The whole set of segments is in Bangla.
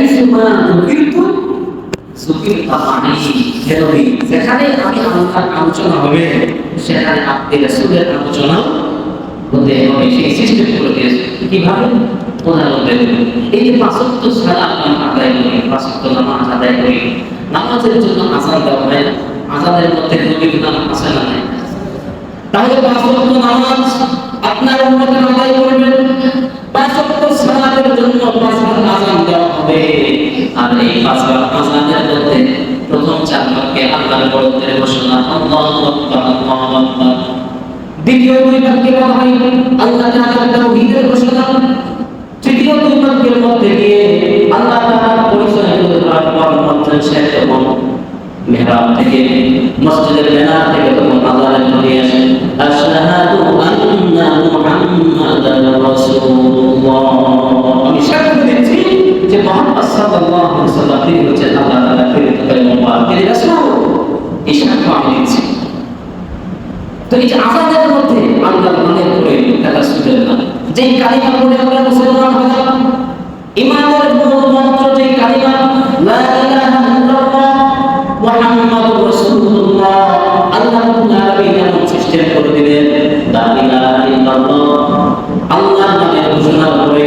হাইসুমা যুকিরতু যুকিরতা মানি, হে নবী যেখানে আমি আল্লাহর আলোচনা হবে সেখানে আপনি রাসূলের আলোচনা হতে হবে। সেই সিস্টেম করে দিয়েছে। কিভাবে? উদাহরণ দেব। এই যে পাঁচ ওয়াক্ত সালাত আমরা আদায় করি, পাঁচ ওয়াক্ত নামাজ আদায় করি, নামাজের জন্য আযান দেওয়া হয়, আযানের মধ্যে নবীর নাম আছে না নাই? তাহলে পাঁচ ওয়াক্ত নামাজ আপনার উম্মতের আদায় করবেন, পাঁচ ওয়াক্ত সালাতের জন্য পাঁচবার আযান দেওয়া হবে। আর এই পাঁচবার আযানের মধ্যে প্রথম চার বাক্যে আল্লাহর বড়ত্বের ঘোষণা, আল্লাহু আকবার, আল্লাহু আকবার। দ্বিতীয় দুই বাক্যে বলা হয় আল্লাহ তাআলার তাওহীদের ঘোষণা। তৃতীয় দুই বাক্যের মধ্যে গিয়ে আল্লাহ তাআলার পরিচয় তুলে ধরার পর মসজিদ শেষ এবং মেহরাব থেকে মসজিদের মিনার থেকে তখন আযানের ধ্বনি আসে, আশহাদু আন্না মুহাম্মাদার রাসূলুল্লাহ। আমি সাক্ষ্য দিচ্ছি যে মুহাম্মদ সাল্লাল্লাহু আলাইহি ওয়াসাল্লাম তিনি হচ্ছেন আল্লাহ তাআলার প্রেরিত পয়গম্বর, তিনি রাসূল। এই সাক্ষ্য আমি দিচ্ছি। তো এই যে আযানের মধ্যে আল্লাহর নামের পরে রাসূলের নাম, যেই কালিমা পড়ে আমরা মুসলমান হলাম, ঈমানের মূল মন্ত্র যেই কালিমা লা ইলাহা ইল্লাল্লাহ মুহাম্মাদুর রাসূলুল্লাহ, আল্লাহ রাব্বুল আলামিন এমন সিস্টেম করে দিলেন লা ইলাহা ইল্লাল্লাহ আল্লাহর নামের ঘোষণার পরে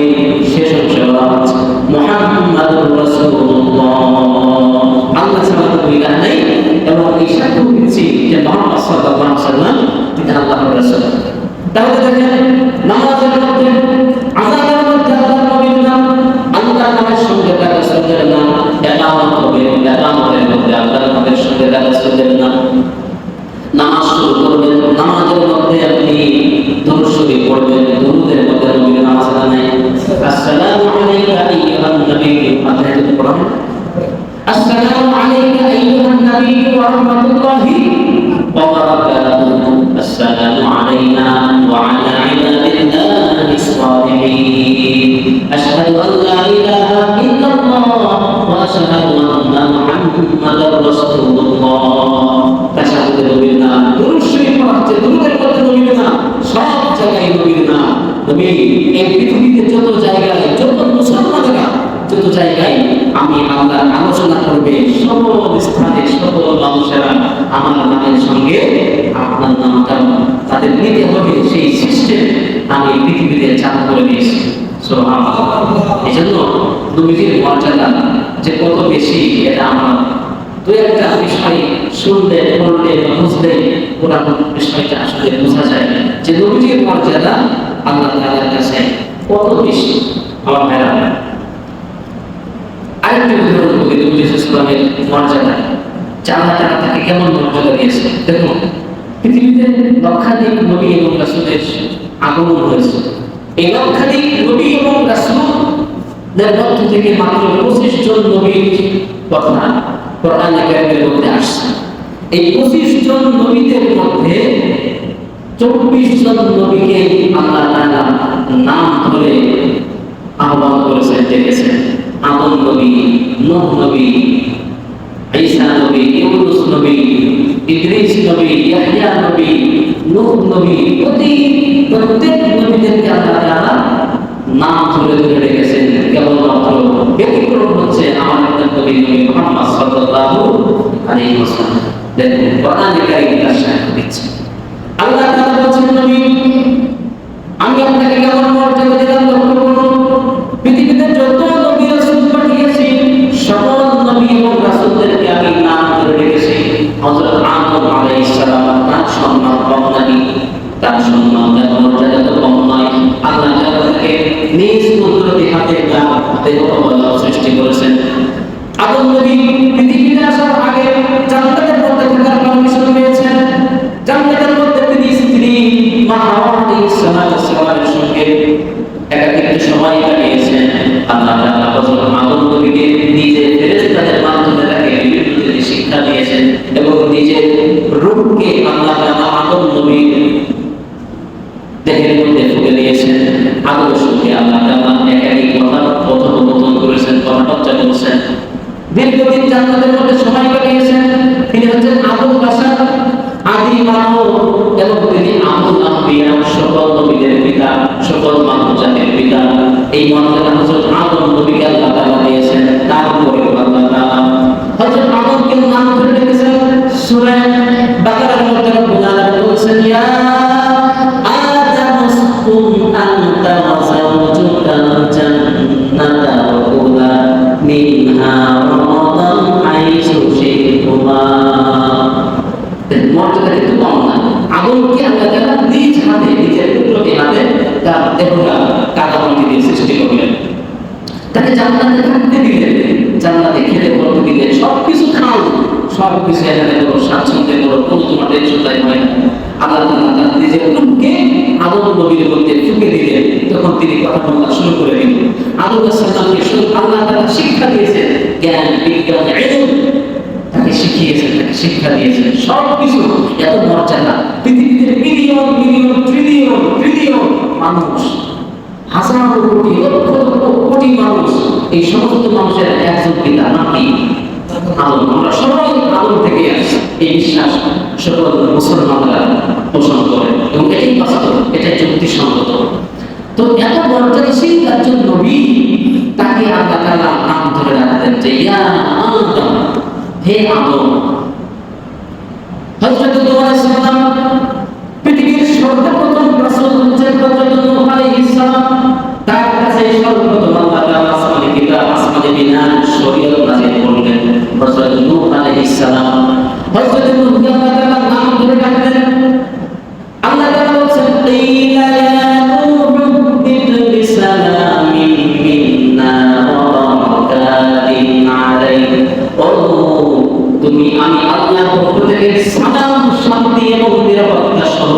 শেষ অংশে বলা হচ্ছে মুহাম্মাদুর রাসূলুল্লাহ, আল্লাহ ছাড়া কোনো ইলাহ নেই। এবং এই সাক্ষ্য দিচ্ছি যে মুহাম্মদ সাল্লাল্লাহু আলাইহি ওয়াসাল্লাম তিনি আল্লাহর রাসূল। তাহলে দেখেন নামাজের মধ্যে আযানের মধ্যে আল্লাহর নবীর নাম, আল্লাহর নামের সঙ্গে তার রাসূলের নাম, ইকামত হবে, ইকামতের মধ্যে আল্লাহর নামের সঙ্গে তার রাসূলের নাম। নামাজ শুরু করবেন, নামাজের মধ্যে আপনি দুরূদ শরীফ পড়বেন, দুরূদের মধ্যে নবীর নাম আছে না নাই? আসসালামু আলাইকা আইয়ুহান নবী, আপনারা যদি পড়েন আসসালামু আলাইকা আইয়ুহান নবী ওয়া রাহমাতুল্লাহি ওয়া বারাকাতুহু, আসসালামু আলাইনা ওয়া আলা ইবাদিল্লাহিস সালিহিন, আশহাদু আল লা ইলাহা ইল্লাল্লাহ ওয়া আশহাদু আন্না মুহাম্মাদার রাসূলুল্লাহ। তাশাহুদের নবীর নাম, দুরূদ শরীফ পড়া হচ্ছে, দুরূদের মধ্যে নবীর নাম, সব জায়গায় নবীর নাম। নবী এই পৃথিবীতে যত জায়গায়, যত মুসলমানেরা যত জায়গায় আমি আল্লাহর আলোচনা করবে, সকল স্থানে সকল মানুষেরা আমার নামের সঙ্গে আপনার নামটা তাদের নিতে হবে। সেই সিস্টেম আমি পৃথিবীতে চালু করে দিয়েছি। সুবহানাল্লাহ। এই জন্য নবীজির মর্যাদা যে কত বেশি, এটা আমার দু একটা বিষয় শুনলে পড়লে বুঝলে পুরো বিষয়টা আসলে বোঝা যায় যে নবীজির মর্যাদা আল্লাহ তাআলার কাছে কত বেশি। আমার ভাইরা, আরেকটি উদাহরণ বলি নবী ইসলামের মর্যাদা, আল্লাহ তাআলা তাকে কেমন মর্যাদা দিয়েছে। দেখুন, পৃথিবীতে লক্ষাধিক নবী এবং রাসূলের আগমন হয়েছে। এই লক্ষাধিক নবী এবং রাসূলদের মধ্য থেকে মাত্র 25 জন নবীর কথা কোরআনে কারীমের মধ্যে আসছে। এই 25 জন নবীদের মধ্যে 24 জন নবীকে আল্লাহ তাআলা নাম ধরে আহ্বান করেছেন, ডেকেছেন। আদম নবী, নূহ নবী, ঈসা নবী, ইউনূস নবী, ইদ্রিস নবী, ইয়াহইয়া নবী, নূহ নবী, প্রত্যেক নবীদেরকে আল্লাহ তাআলা নাম ধরে ধরে ডেকেছেন। কেবলমাত্র ব্যতিক্রম হচ্ছে আমাদের নবী মুহাম্মদ সাল্লাল্লাহু আলাইহি ওয়াসাল্লাম। দেখুন কোরআনে কারীম তার সাক্ষ্য দিচ্ছে। আল্লাহ তাআলা বলেছেন, নবী আমি আপনাকে কেমন মর্যাদা দিলাম লক্ষ্য করুন। পৃথিবীতে যত নবী রাসূল পাঠিয়েছি সকল নবী এবং রাসূলদেরকে আমি নাম ধরে ডেকেছি। হযরত আদম আলাইহিস সালাম তার সম্মান কম নাকি? তার সম্মান তার মর্যাদা তো কম নয়। আল্লাহ তাআলা তাকে নিজ কুদরতি হাতে দেহ সৃষ্টি করেছেন। আদম নবী পৃথিবীতে আসার আগে জান্নাতের মধ্যে থাকার পারমিশন পেয়েছেন। জান্নাতের মধ্যে তিনি স্ত্রী মা হাওয়া আলাইহিস সালামের সঙ্গে একাকিত্ব সময় কাটিয়েছেন। আল্লাহ তাআলা হযরত আদম নবীকে নিজে ফেরেশতাদের মাধ্যমে তাকে বিভিন্ন শিক্ষা দিয়েছেন এবং নিজের রূহকে আল্লাহ তাআলা আদম নবীর দেহের মধ্যে ফুঁকে দিয়েছেন। আদর্শকে আল্লাহ তাআলা একাধিক কথা কথোপকথন করেছেন, কথাবার্তা বলছেন। দীর্ঘদিন জান্নাতের মধ্যে সময় কাটিয়েছেন। তিনি হচ্ছেন আবুল বাশার, আদি মানব, এবং তিনি আবুল আম্বিয়া, সকল নবীদের পিতা, সকল মানব জাতির পিতা। এই মর্যাদা হযরত আদম নবীকে আল্লাহ তাআলা দিয়েছেন। তার তাকে জান্নাতে থাকতে দিলেন, জান্নাতে খেতে পড়তে দিলেন, সবকিছু খাও, সবকিছু এখানে করো, স্বাচ্ছন্দ্যে করো, কোনো তোমার টেনশন তাই হয় না। আল্লাহ তাআলা তার নিজের রূপকে আদম নবীর মধ্যে ফুঁকে দিলেন, তখন তিনি কথা বলা শুরু করে দিলেন। আদম আলাইহিস সালামকে শুধু আল্লাহ তাআলা শিক্ষা দিয়েছেন, জ্ঞান বিজ্ঞান ইলম তাকে শিখিয়েছেন, তাকে শিক্ষা দিয়েছেন, সবকিছু এত মর্যাদা। পৃথিবীতে মিলিয়ন মিলিয়ন ট্রিলিয়ন ট্রিলিয়ন মানুষ, হাজার কোটি লক্ষ লক্ষ কোটি মানুষ, এই সমস্ত মানুষের একজন পিতা নাম কি? আদম। আমরা সবাই আদম থেকে আসছি, এই বিশ্বাস সকল মুসলমানরা পোষণ করে এবং এটাই বাস্তব, এটাই যুক্তিসঙ্গত। তো এত মর্যাদাশীল একজন নবী, তাকে আল্লাহ তাআলা নাম ধরে রাখতেন যে ইয়া আদম, হে আদম। হযরত নূহ আলাইহিস সালাম পৃথিবীর সর্বপ্রথম রাসূল হচ্ছেন হযরত নূহ আলাইহিস সালাম। তার কাছে সর্বপ্রথম আল্লাহ তাআলা আসমানি কিতাব, আসমানি বিধান, শরীয়ত নাযিল করলেন হযরত নূহ আলাইহিস সালাম। হযরত নূহকে আল্লাহ তাআলা নাম ধরে ডাকলেন। আল্লাহ তাআলা বলেন কিলা ইয়া নূহ ইবতিল বিসালামিন মিন্না ওয়া বারাকাতিন আলাইক। ও তুমি, আমি আল্লাহর পক্ষ থেকে সালাম, শান্তি এবং নিরাপত্তা সহ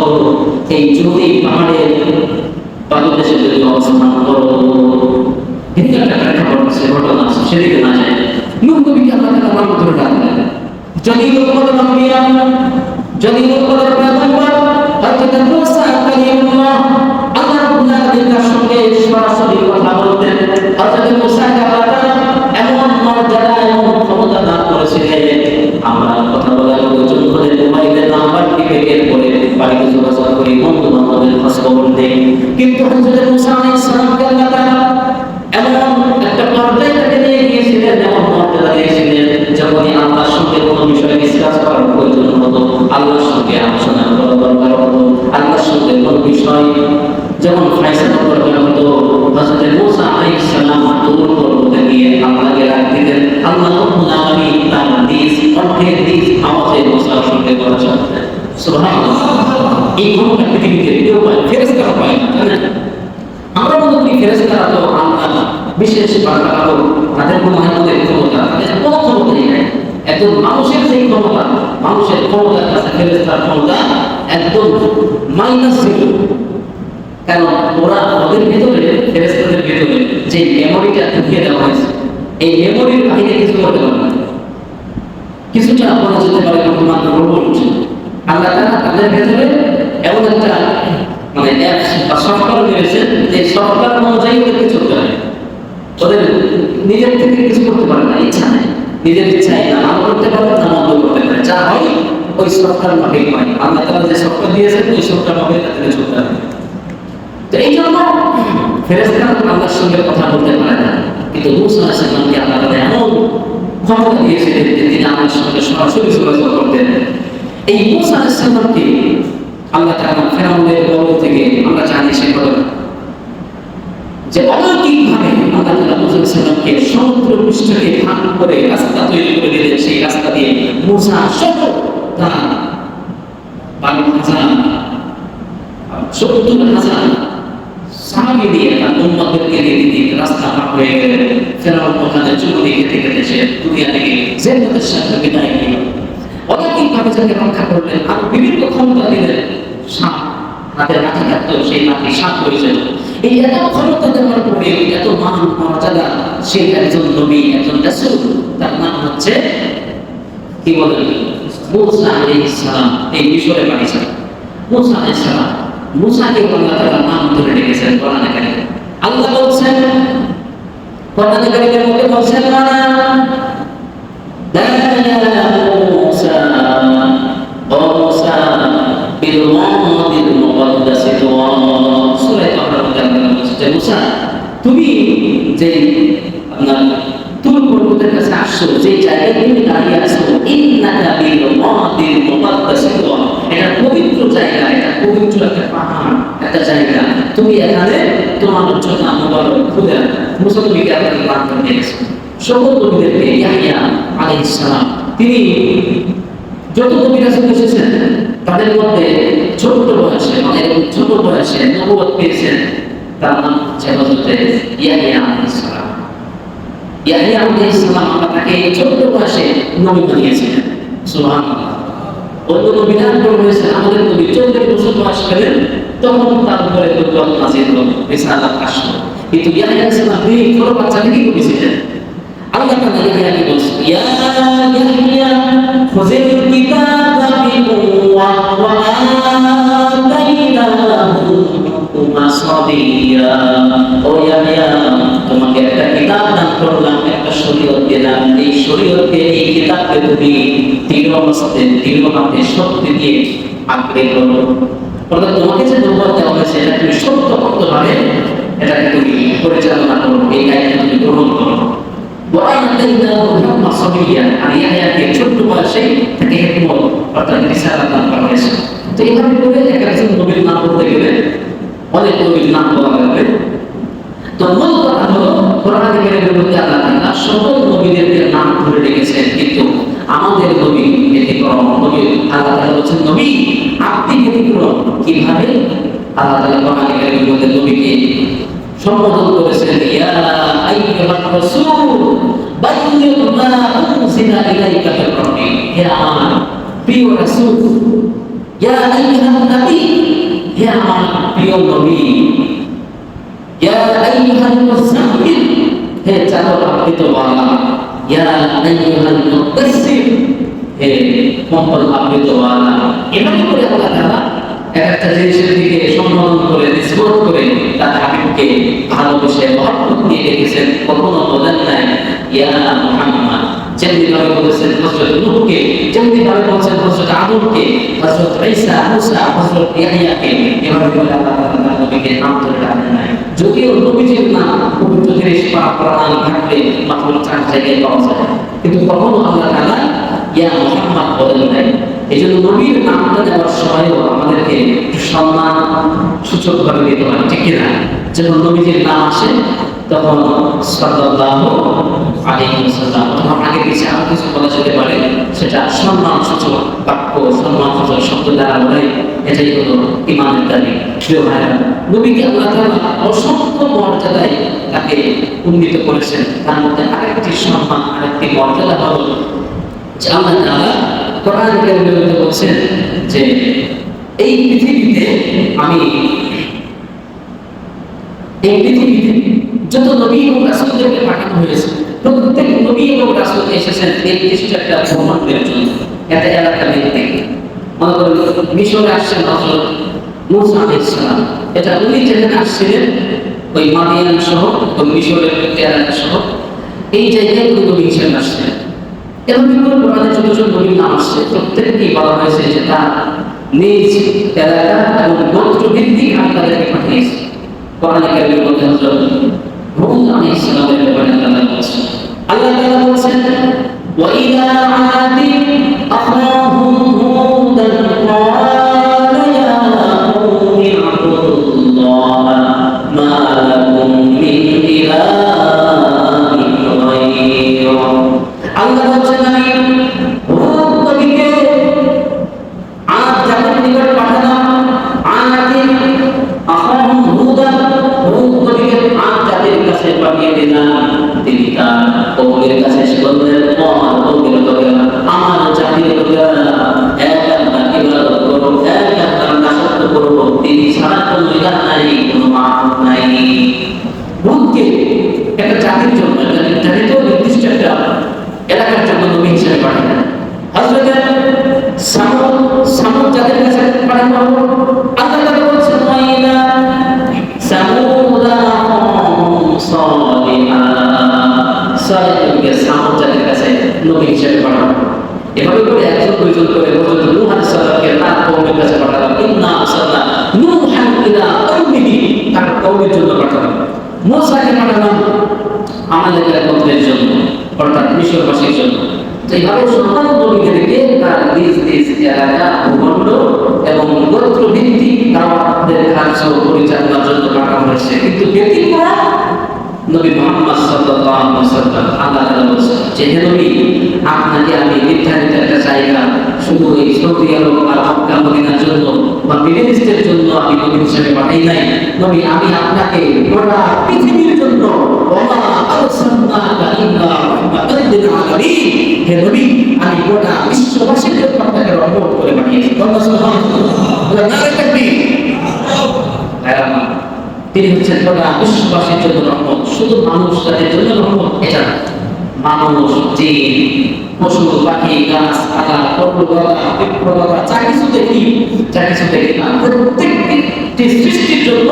এই জুদি পাহাড়ের পাদদেশে যদি অবস্থান করো। কিন্তু একটা প্রেক্ষাপট আছে, ঘটনা আছে, সেদিকে না যায়। নূহ নবীকে আল্লাহ তাআলা নাম ধরে ডাকলেন। যদি লোকদের আম্বিয়া, যদি লোকদের পয়গম্বর হযরত মূসা কালিমুল্লাহ আল্লাহ রাব্বুল আলামিনের সঙ্গে সরাসরি কথা বলতেন। হযরত মূসাকে আল্লাহ তাআলা এমন মর্যাদা এবং ক্ষমতা দান করেছিলেন, আমরা কথা বলার প্রয়োজন হলে মোবাইলের নাম্বার টিপে এরপরে বাড়িতে যোগাযোগ করি, বন্ধু বান্ধবের খোঁজ খবর দেই। কিন্তু হযরত মূসা আলাইহিস সালামকে আল্লাহ তাআলা এমন একটা পর্যায়ে তাকে নিয়ে গিয়েছিলেন, এমন মর্যাদা দিয়েছিলেন, যখনই আল্লাহর সঙ্গে কোনো বিষয়ে ডিসকাস করার প্রয়োজন হতো, আল্লাহর সঙ্গে আলোচনা করা দরকার হতো, আল্লাহর সঙ্গে কোনো বিষয় যেমন ফায়সালা করা হতো, হযরত মূসা আলাইহিস সালাম দূর পর্বতে গিয়ে আল্লাহকে ডাক দিতেন। আল্লাহ রাব্বুল আলামিন তার নিজ কণ্ঠের নিজ আওয়াজে মূসার সঙ্গে কথা বলতেন। সুবহানাল্লাহ। এই ক্ষমতা পৃথিবীতে কেউ পায়, ফেরেশতারা পায় না, জানেন? আমরা মনে করি ফেরেশতারা তো আল্লাহ বিশেষ বান্দা, তাদের কোনো আমাদের ক্ষমতা, তাদের কোনো ক্ষমতাই নাই। একজন মানুষের যে ক্ষমতা, মানুষের ক্ষমতার কাছে ফেরেশতার ক্ষমতা একদম মাইনাস ছিল। কারণ ওরা ওদের ভিতরে, ফেরেশতাদের ভিতরে যে মেমোরিটা ঢুকিয়ে দেওয়া হয়েছে, এই মেমোরির বাইরে কিছু করতে পারে না। কিছুটা বলা যেতে পারে মাত্র রোবট। আল্লাহ তাআলা তাদের ভিতরে এমন একটা মানে অ্যাপস বা সফটওয়্যার দিয়েছে, যে সফটওয়্যার অনুযায়ী ওদেরকে চলতে হয়। ওদের নিজের থেকে কিছু করতে পারে না, ইচ্ছা নেই, নিজের ইচ্ছায় না ভালো করতে পারে না মন্দ করতে পারে, যা হয় ওই সফটওয়্যার মাফিক হয়। আল্লাহ তাআলা যে সফটওয়্যার দিয়েছেন ওই সফটওয়্যার মাফিক তাদের চলতে হবে। তো এই জন্য ফেরেশতারা আল্লাহর সঙ্গে কথা বলতে পারে না, কিন্তু মূসা আলাইহিস সালামকে আল্লাহ তাআলা এমন ক্ষমতা দিয়েছিলেন যে তিনি আল্লাহর সঙ্গে সরাসরি যোগাযোগ করতেন। এই মূসা আলাইহিস সালামকে আল্লাহ তাআলা ফেরাউনের বল থেকে আমরা জানি সে ঘটনা যে অলৌকিকভাবে আল্লাহ তাআলা মূসা আলাইহিস সালামকে সমুদ্র পৃষ্ঠকে ভাগ করে রাস্তা তৈরি করে দিলেন। সেই রাস্তা দিয়ে মূসা সহ তার 12,000 70,000 সাহাবী দিয়ে তার উম্মতদেরকে নিয়ে তিনি রাস্তা পার হয়ে গেলেন। ফেরাউন ওখানে চুরি খেতে খেতে সে দুনিয়া থেকে জান্নাতের সাথে বিদায় নিল। অলৌকিকভাবে যাকে রক্ষা করলেন, আর বিভিন্ন ক্ষমতা দিলেন। সাপ হাতে লাঠি থাকতো, সেই লাঠি সাপ হয়ে যেত। এই এত ক্ষমতা দেওয়ার পরে, এত মান মর্যাদা, সে একজন নবী, একজন রাসূল, তার নাম হচ্ছে কি বলেন? মূসা আলাইহিস সালাম। এই মিশরে পাঠিয়েছেন মূসা আলাইহিস সালাম। মূসাকে আল্লাহ তাআলা নাম ধরে ডেকেছেন কোরআনে কারিমে। আল্লাহ বলছেন কোরআনে কারিমের মধ্যে বলছেন মূসা, ও মূসা বিল ওয়াদিল মুকদ্দাস তুওয়া। সূরা তাওরার মধ্যে আল্লাহ বলছেন, মূসা তুমি যে আপনার তুর পর্বতের কাছে আসছো, যে জায়গায় তুমি দাঁড়িয়ে আছো, ইন্নাকা বিল ওয়াদিল মুকদ্দাস তুওয়া, এটা পবিত্র জায়গা, এটা পবিত্র একটা পাহাড়, একটা জায়গা। তুমি এখানে তোমার জন্য মুবারক খুদা মূসা নবীকে আল্লাহ দান করে দিয়েছেন। সকল নবীদেরকে ইয়াহইয়া আলাইহিস সালাম, তিনি যত নবী রাসূল এসেছেন তাদের মধ্যে ছোট বয়সে, মানে ছোট বয়সে নবুয়ত পেয়েছেন, তার নাম হচ্ছে হযরত ইয়াহইয়া আলাইহিস সালাম। ইয়াহইয়া আলাইহিস সালাম আল্লাহ তাকে ছোট্ট বয়সে নবী বানিয়েছিলেন। সুবহানাল্লাহ। অন্য নবীরা হয়েছে আমাদের নবী 40 বছর বয়স পেলেন তখন তার উপরে কুদরত নাযিল হলো, রিসালাত আসলো। কিন্তু ইয়াহইয়া আলাইহিস সালাম তিনি ছোট বাচ্চা থেকে করেছিলেন। আল্লাহ তাআলা ইয়াহইয়াকে বলছেন, ইয়া ইয়াহইয়া খুযিল কিতাবা বিকুওয়া ওয়া আতাইনাহু হুকমা সাবিয়া। ও ইয়াহইয়া, তোমাকে একটা কিতাব দান করলাম, একটা শরীয়ত দিলাম। এই শরীয়তকে, এই কিতাবকে তুমি দৃঢ় হাতে শক্তি দিয়ে আঁকড়ে ধরো। অর্থাৎ তোমাকে যে নবুয়ত দেওয়া হয়েছে এটা তুমি শক্তপোক্তভাবে এটাকে তুমি পরিচালনা করো, এই দায়িত্ব তুমি গ্রহণ করো। আর ইয়াহইয়াকে ছোট্ট বয়সেই তাকে হিকমত অর্থাৎ রিসালাত দান করা হয়েছে। তো এইভাবে করে একজন নবীর নাম বলতে গেলে অনেক নবীর নাম বলা যাবে। তো মূল কথা হলো কোরআন কারীমের মধ্যে আল্লাহ তাআলা সকল নবীদেরকে নাম ধরে রেখেছেন, কিন্তু আমাদের নবী ব্যতিক্রম। নবী আল্লাহ তাআলা বলেছেন নবী আপনি ব্যতিক্রম। কিভাবে? আল্লাহ তাআলা কোরআন কারীমের মধ্যে নবীকে সম্বোধন করেছেন, ইয়া আইয়ুহার রাসূল বাল্লিগ মা উনজিলা ইলাইকা মির রাব্বিক। হে আমার প্রিয় রাসূল, ইয়া আইয়ুহান নবী, হে আমার প্রিয় নবী, ইয়া আইয়ুহাল মুযাম্মিল, হে চাদর আবৃতওয়ালা, ইয়া আইয়ুহাল মুদাসসির, হে কম্বল আবৃতওয়ালা। এভাবে করে আল্লাহ তাআলা একটা জিনিসের দিকে সম্বোধন করে নিসবত করে তার হাবিবকে ভালোবেসে মহব্বত দিয়ে রেখেছেন। কখনো বলেন নাই ইয়া মুহাম্মদ। যেমনি ভাবে বলেছেন হযরত নূহকে, যেমনি ভাবে বলেছেন হযরত আদমকে, হযরত ঈসা, মুসা, হযরত ইয়াহইয়াকে, এভাবে বলে আল্লাহ তাআলা নবীকে নাম ধরে ডাকেন নাই। যদিও নবীজির নাম পবিত্র 30 পারা কোরআন ঘাটলে মাত্র 4 জায়গায় পাওয়া যায়, কিন্তু কখনো আল্লাহ তাআলা ইয়া মুহাম্মদ বলেন নাই। এই জন্য নবীর নামটা দেওয়ার সময়ও আমাদেরকে সম্মান সূচকভাবে দিতে হয়, ঠিক কিনা? যখন নবীজির নাম আসে তখন সাল্লাল্লাহু আলাইহি ওয়াসাল্লাম তখন আগে পিছে আরো কিছু বলা যেতে পারে, সেটা সম্মান সূচক বাক্য, সম্মান সূচক শব্দ দ্বারা বলে। এটাই হলো ঈমানের দাবি। প্রিয় ভাইরা, নবীকে আল্লাহ তাআলা অসংখ্য মর্যাদায় তাকে উন্নীত করেছেন। তার মধ্যে আরেকটি সম্মান, আরেকটি মর্যাদা হলো যে আল্লাহ তাআলা কোরআন কারীমের মধ্যে বলছেন যে এই পৃথিবীতে যত নবী এবং রাসূলদেরকে পাঠানো হয়েছে, প্রত্যেক নবী এবং রাসূল এসেছেন নির্দিষ্ট একটা ভ্রমণের জন্য, একটা এলাকা ভিত্তিক। মনে করেন মিশরে আসছেন হযরত মূসা আলাইহিস সালাম, এটা উনি যেখানে আসছিলেন ওই মাদিয়ান শহর, ওই মিশরের এলাকা শহর, এই জায়গায় উনি নবী হিসেবে আসছিলেন। এভাবে করে কোরআনে যত নবীর নাম আসছে প্রত্যেককেই বলা হয়েছে যে তার নিজ এলাকা এবং গোত্র ভিত্তিক আমি তাদেরকে পাঠিয়েছি। কোরআনে কারীমের মধ্যে হযরত হুদ আলাইহিস সালামের ব্যাপারে আল্লাহ তাআলা বলেছেন ওয়া ইলা আদিন আখাহুম হুদান ক্বালা ইয়া কওমি আবুদুল্লাহ মা লাকুম মিন ইলাহিন গায়রুহু। আল্লাহ বলেছেন আমি হুদ নবীকে আদ জাতির নিকট পাঠালাম। আদিন আখাহুম হুদান, হুদ নবীকে আদ জাতির কাছে পাঠিয়ে দিলাম। তিনি তার কওমের কাছে এসে বললেন, আমার কওমের লোকেরা, আমার জাতির লোকেরা, এক আল্লাহকে ইবাদত করো, এক আল্লাহর দাসত্ব করো, তিনি ছাড়া কোনো ইলাহ নাই, কোনো মাবুদ নাই। হুদকে একটা জাতির জন্য, জাতির তো নির্দিষ্ট একটা এলাকার জন্য নবী হিসেবে পাঠালেন। হযরত সামুদ জাতির কাছে পাঠানো হলো। আল্লাহ তাআলা বলেছেন ওয়াইলা সামুদা সালিহকে সামুদ জাতির কাছে নবী হিসেবে পাঠানো। এভাবে করে একজন দুইজন করে হযরত নূহ আলাইহিস সালামকে তার কওমের কাছে পাঠালাম। ইন্না আরসালনা নূহান ইলা কওমিহি, তার কওমের জন্য পাঠালাম। মূসাকে পাঠালাম আমাদের গোত্রের জন্য, অর্থাৎ মিশরবাসীর জন্য। তো এইভাবে সকল নবীদেরকে তার নিজ নিজ এলাকা, ভূখণ্ড এবং গোত্র ভিত্তিক দাওয়াতের কার্য পরিচালনার জন্য পাঠানো হয়েছে। কিন্তু ব্যতিক্রম নবী মুহাম্মদ সাল্লাল্লাহু আলাইহি ওয়াসাল্লাম। আল্লাহ তাআলা বলেছেন যে হে নবী, আপনাকে আমি নির্ধারিত একটা জায়গা শুধু এই সৌদি আরব আর মক্কা মদিনার জন্য বা মিডল ইস্টের জন্য আমি নবী হিসেবে পাঠাই নাই। নবী, আমি আপনাকে গোটা পৃথিবীর জন্য ওমা আরসালনাকা ইল্লা দিচ্ছেন গোটা বিশ্ববাসীর জন্য রহমত, শুধু মানুষ জাতির জন্য রহমত এটা না। মানুষ, জিন, পশু, পাখি, গাছ, পাতা, পর্বতগাথা, বিপ্রগাথা, যা কিছু দেখি না, প্রত্যেকটি সৃষ্টির জন্য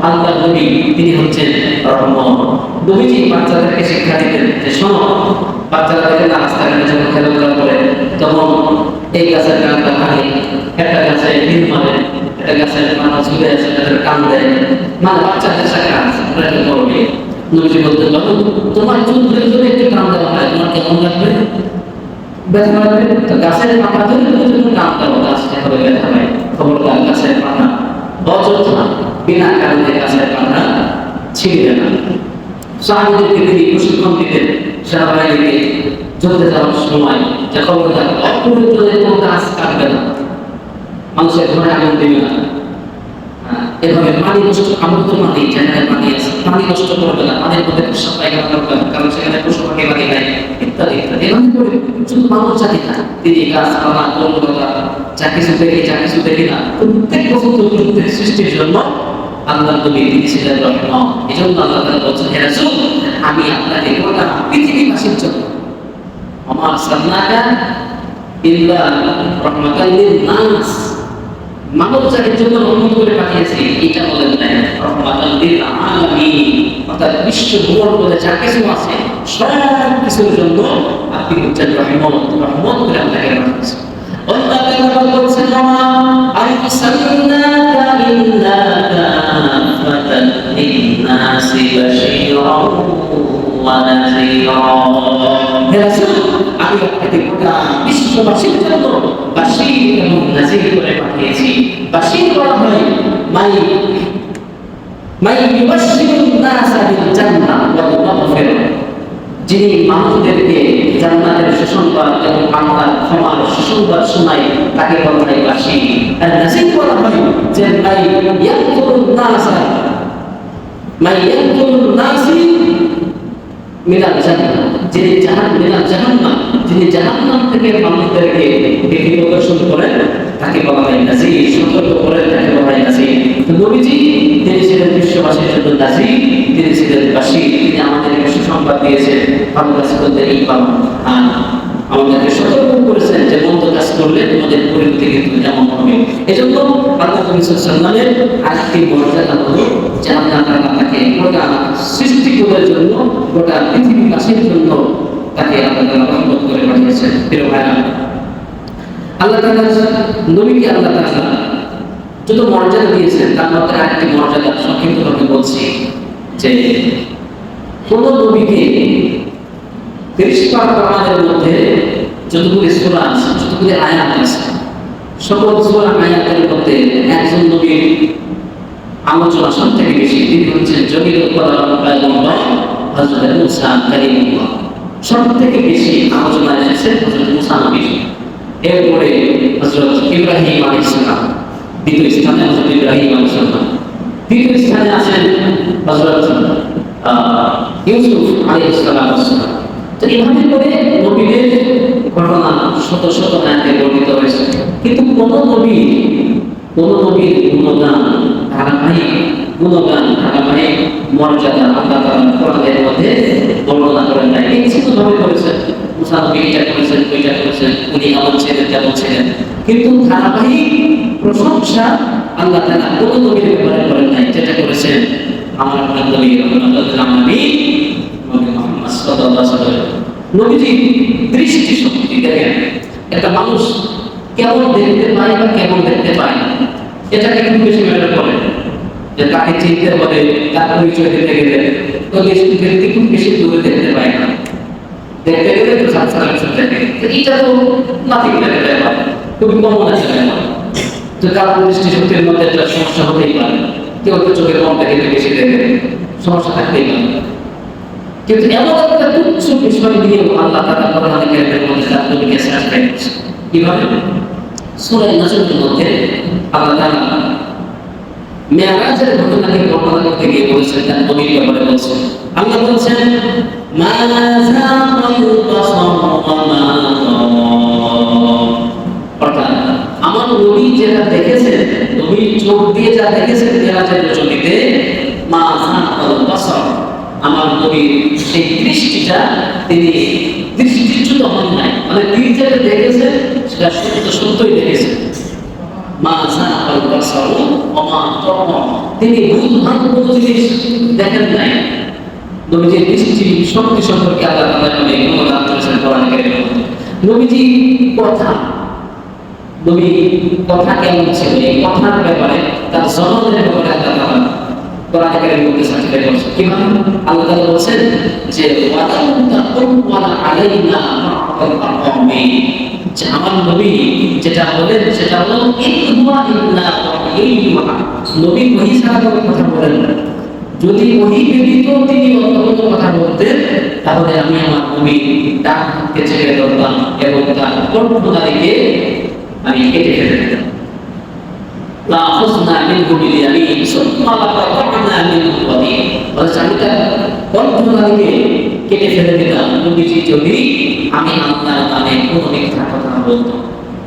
আল্লাহ নবী তিনি হচ্ছেন রহমত। নবীজি বাচ্চাদেরকে শিক্ষা দিতেন যে শোনো, বাচ্চারা দেখে না রাস্তাঘাটে যখন খেলাধুলা করে তখন এই গাছের ডালটা ভাঙে, একটা গাছে ঢিল মারে, একটা গাছের মাথা ঝুলে আছে, তাদের কান দেয়, মানে বাচ্চাদের সাথে আছে ওরা কি করবে? নবীজি বলতেন, বাবু তোমার চুল ধরে ধরে একটু কান দেওয়া হয়, তোমার কেমন লাগবে? ব্যথা লাগবে? তো গাছের পাতা ধরে ধরে যখন কান দাও গাছটা হবে ব্যথা হয়। খবরদার গাছের পাতা অযথা বিনা কারণে গাছের পাতা ছিঁড়বে না। সাহাবীদেরকে তিনি প্রশিক্ষণ দিতেন সেনাবাহিনীকে যুদ্ধে যাওয়ার সময়, যে খবরদার অপ্রয়োজনে কোনো গাছ কাটবে না, মানুষের ঘরে আগুন দেবে না, এভাবে পানি নষ্ট, আবদ্ধ পানি যেখানে পানি আছে পানি নষ্ট করবে না, পানির মধ্যে প্রস্রাব পায়খানা করবে না, কারণ সেখানে পশু পাখি বাড়ি নাই, ইত্যাদি ইত্যাদি। এভাবে করে শুধু মানুষ জাতি না, তিনি গাছপালা, বনলতা, যা কিছু দেখি না, প্রত্যেক বছর প্রত্যেক সৃষ্টির জন্য আল্লাহ নবী তিনি ছিলেন রহমত। এই জন্য আল্লাহ তাআলা বলছেন, হে রাসূল, আমি আপনাকে গোটা পৃথিবীবাসীর জন্য আমার সান্নাকা ইল্লা রাহমাতাল লিন নাস, মানব জাতির জন্য রহমত করে পাঠিয়েছি, এটা বলেন না, রহমাতাল লিল আলামিন, অর্থাৎ বিশ্ব ব্রহ্মাণ্ডে যা কিছু আছে সব কিছুর জন্য আপনি হচ্ছেন রহমত করে আপনাকে পাঠিয়েছি। আল্লাহ তাআলা বলছেন, ওমা আরসালনাকা ইল্লা কাফাতান লিন-নাসি বাশীরাও ওয়া নাযীরা। হে রাসূল, আমি আপনাকে গোটা বিশ্ববাসীর জন্য বাশীর এবং নাযীর করে পাঠিয়েছি। বাশীর বলা হয় মাই ইউবাশশিরুন নাসা বিল জান্নাহ ওয়াল মাগফিরাহ, যিনি মানুষদেরকে জান্নাতের সুসংবাদ এবং আল্লাহর ক্ষমার সুসংবাদ শোনায় তাকে বলা হয় বাশীর। আর নাযীর বলা হয় যে মাই ইয়াকুলুন নাসি মিনাল জান্নাহ, যিনি জাহান্নাম থেকে মানুষদেরকে ডেকে প্রদর্শন করেন তাকে বলা হয় নাযীর, সতর্ক করেন তাকে বলা হয় নাযীর। তো নবীজি তিনি ছিলেন বিশ্ববাসীর জন্য নাযীর, তিনি ছিলেন বাশীর, তিনি আমাদেরকে সুসংবাদ দিয়েছেন ভালো কাজ করতে ইমাম, আর আমাদেরকে সতর্ক করেছেন যে মন্দ কাজ করলে তোমাদের পরিণতি কিন্তু এমন হবে। এজন্য আল্লাহ নবী সাল্লাল্লাহু আলাইহি ওয়াসাল্লামের আরেকটি মর্যাদা হলো যে আল্লাহ তাআলা তাকে গোটা সৃষ্টিকুলের জন্য, গোটা পৃথিবীবাসীর জন্য তাকে আল্লাহ তাআলা রহমত করে পাঠিয়েছেন। প্রিয় ভাইরা, আল্লাহ তাআলা নবীকে আল্লাহ তাআলা যত মর্যাদা দিয়েছেন তার মধ্যে আরেকটি মর্যাদা সংক্ষিপ্তভাবে বলছি যে কোন নবীকে 30 পারা কোরআনের মধ্যে যতগুলি সূরা আছে, যতগুলি আয়াত আছে, সকল সূরা আয়াতের মধ্যে একজন নবীর আলোচনা সবথেকে বেশি, তিনি হচ্ছেন জমির পয়গম্বর হযরত মুসা কালিমুল্লাহ। সবথেকে বেশি আলোচনা এসেছে হযরত মুসা নবী, এরপরে হযরত ইব্রাহিম আলাইহিস সালাম, দ্বিতীয় স্থানে হযরত ইব্রাহিম আলাইহিস সালাম, তৃতীয় স্থানে আছেন হযরত ইউসুফ আলাইহিস সালাম। তো এইভাবে করে নবীদের ঘটনা শত শত আয়াতে বর্ণিত হয়েছে, কিন্তু কোন নবীর গুণগান ধারাবাহিক মর্যাদা আল্লাহ তাআলা কোরআনের মধ্যে বর্ণনা করেন নাই। নিশ্চিতভাবে করেছেন, মুসা নবী এটা করেছেন, ওইটা করেছেন, উনি এমন ছিলেন তেমন ছিলেন, কিন্তু ধারাবাহিক প্রশংসা আল্লাহ তাআলা কোন নবীর ব্যাপারে করেন নাই, যেটা করেছেন আমার নবী রাহমাতুল আলামিন নবী মুহাম্মদ সাল্লাল্লাহু আলাইহি ওয়াসাল্লাম। নবীজি দৃষ্টি শক্তি দেখেন, একটা মানুষ কেমন দেখতে পায় বা কেমন দেখতে পায় না, এটাকে কিন্তু বেশি ম্যাটার করে, যে তাকে চিনতে হবে, তার পরিচয় দিতে গেলে তো ব্যক্তি খুব বেশি দূরে দেখতে পায় না, দেখতে গেলে তো সাতসারা কিছু দেখে, এটা তো নাথিং দেখতে ব্যাপার, খুবই কমন আছে ব্যাপার। তো কারণ দৃষ্টি শক্তির মধ্যে একটা সমস্যা হতেই পারে, কেউ তো চোখের কম দেখে বেশি দেখে, সমস্যা থাকতেই পারে। কিন্তু এমন একটা তুচ্ছ বিষয় দিয়ে আল্লাহ তাআলা কোরআনে কারীমের মধ্যে তার নবীকে সাজদায় করেছেন। কিভাবে? সূরা নাজমের মধ্যে আল্লাহ তাআলা মেরাজের ঘটনাকে বর্ণনা করতে গিয়ে বলেছেন, তার নবীর ব্যাপারে বলছেন, আল্লাহ বলছেন মা যাকাল বাসার ওয়া মা অর্থাৎ আমার নবী যেটা দেখেছেন, নবী চোখ দিয়ে যা দেখেছেন মেরাজের রজনীতে, মা আমার নবীর সেই দৃষ্টিটা তিনি দৃষ্টিচ্যুত হন নাই, মানে তিনি যেটা দেখেছেন সেটা সত্যই দেখেছেন। মা জানাল বাসারু ওয়া মা তাগা, তিনি ভুলভাল কোনো জিনিস দেখেন নাই। নবীজির দৃষ্টি শক্তি সম্পর্কে আল্লাহ তাআলা অনুদান করেছেন কোরআন কারীমে। নবীজি কথা, নবী কথা কেমন ছিল, এই কথার ব্যাপারে তার জননের ব্যাপারে আল্লাহ তাআলা কোরআন কারীমে বলতে সাহায্য করছেন। কিভাবে আল্লাহ তাআলা বলেছেন যে ওয়ালাউ তাকাওয়ালা আলাইনা মা'আল আকামি, যে আমার নবী যেটা বলেন সেটা হলো ইল্লা ওয়াহিয়ুহা, নবী ওহী ছাড়া কোনো কথা বলেন না। যদি ওহী ব্যতীত তিনি অন্য কোনো কথা বলতেন তাহলে আমি আমার নবীর ডান হাতকে ছেড়ে ধরতাম এবং তার কণ্ঠনালীকে আমি কেটে ফেলে দিতাম। লা আখযনা মিনহু বিল-ইয়ামিন সুম্মা লাকাতা'না মিনহু ওয়াতিন, আমি তার কণ্ঠনালীকে কেটে ফেলে দিতাম নবীজি যদি আমি আল্লাহর নামে কোনো মিথ্যা কথা বলতাম।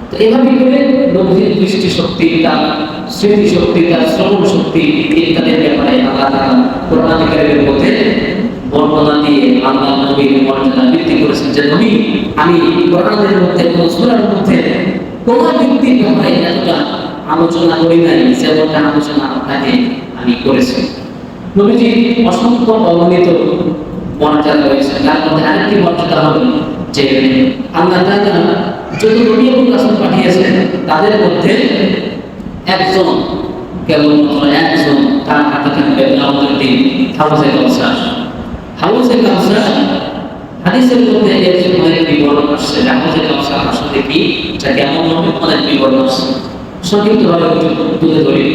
তো এভাবে করে নবীজির দৃষ্টি শক্তি, তার স্মৃতি শক্তি, তার শ্রবণ শক্তি ইত্যাদির ব্যাপারে আল্লাহ তাআলা কোরআন কারীমের মধ্যে বর্ণনা দিয়ে আল্লাহ নবীর মর্যাদা বৃদ্ধি করেছেন যে নবী আমি কোরআনের মধ্যে কোন সূরার মধ্যে কোন ব্যক্তির ব্যাপারে এতটা আলোচনা করি নাই যেমনটা আলোচনা আপনাকে আমি করেছি। নবীজি অসংখ্য অগণিত মর্যাদা রয়েছে, তার মধ্যে আরেকটি মর্যাদা হলো যে আল্লাহ তাআলা যত নবী এবং রাসূল পাঠিয়েছেন তাদের মধ্যে একজন, কেবলমাত্র একজন, তার হাতে থাকবে কিয়ামতের দিন হাউজে কাউসার। হাউজে কাউসার হাদিসের মধ্যে এর অনেক বিবরণ আসছে, হাউজে কাউসার আসলে কি, এটা কেমন হবে অনেক বিবরণ আসছে। সংক্ষিপ্তভাবে তুলে ধরি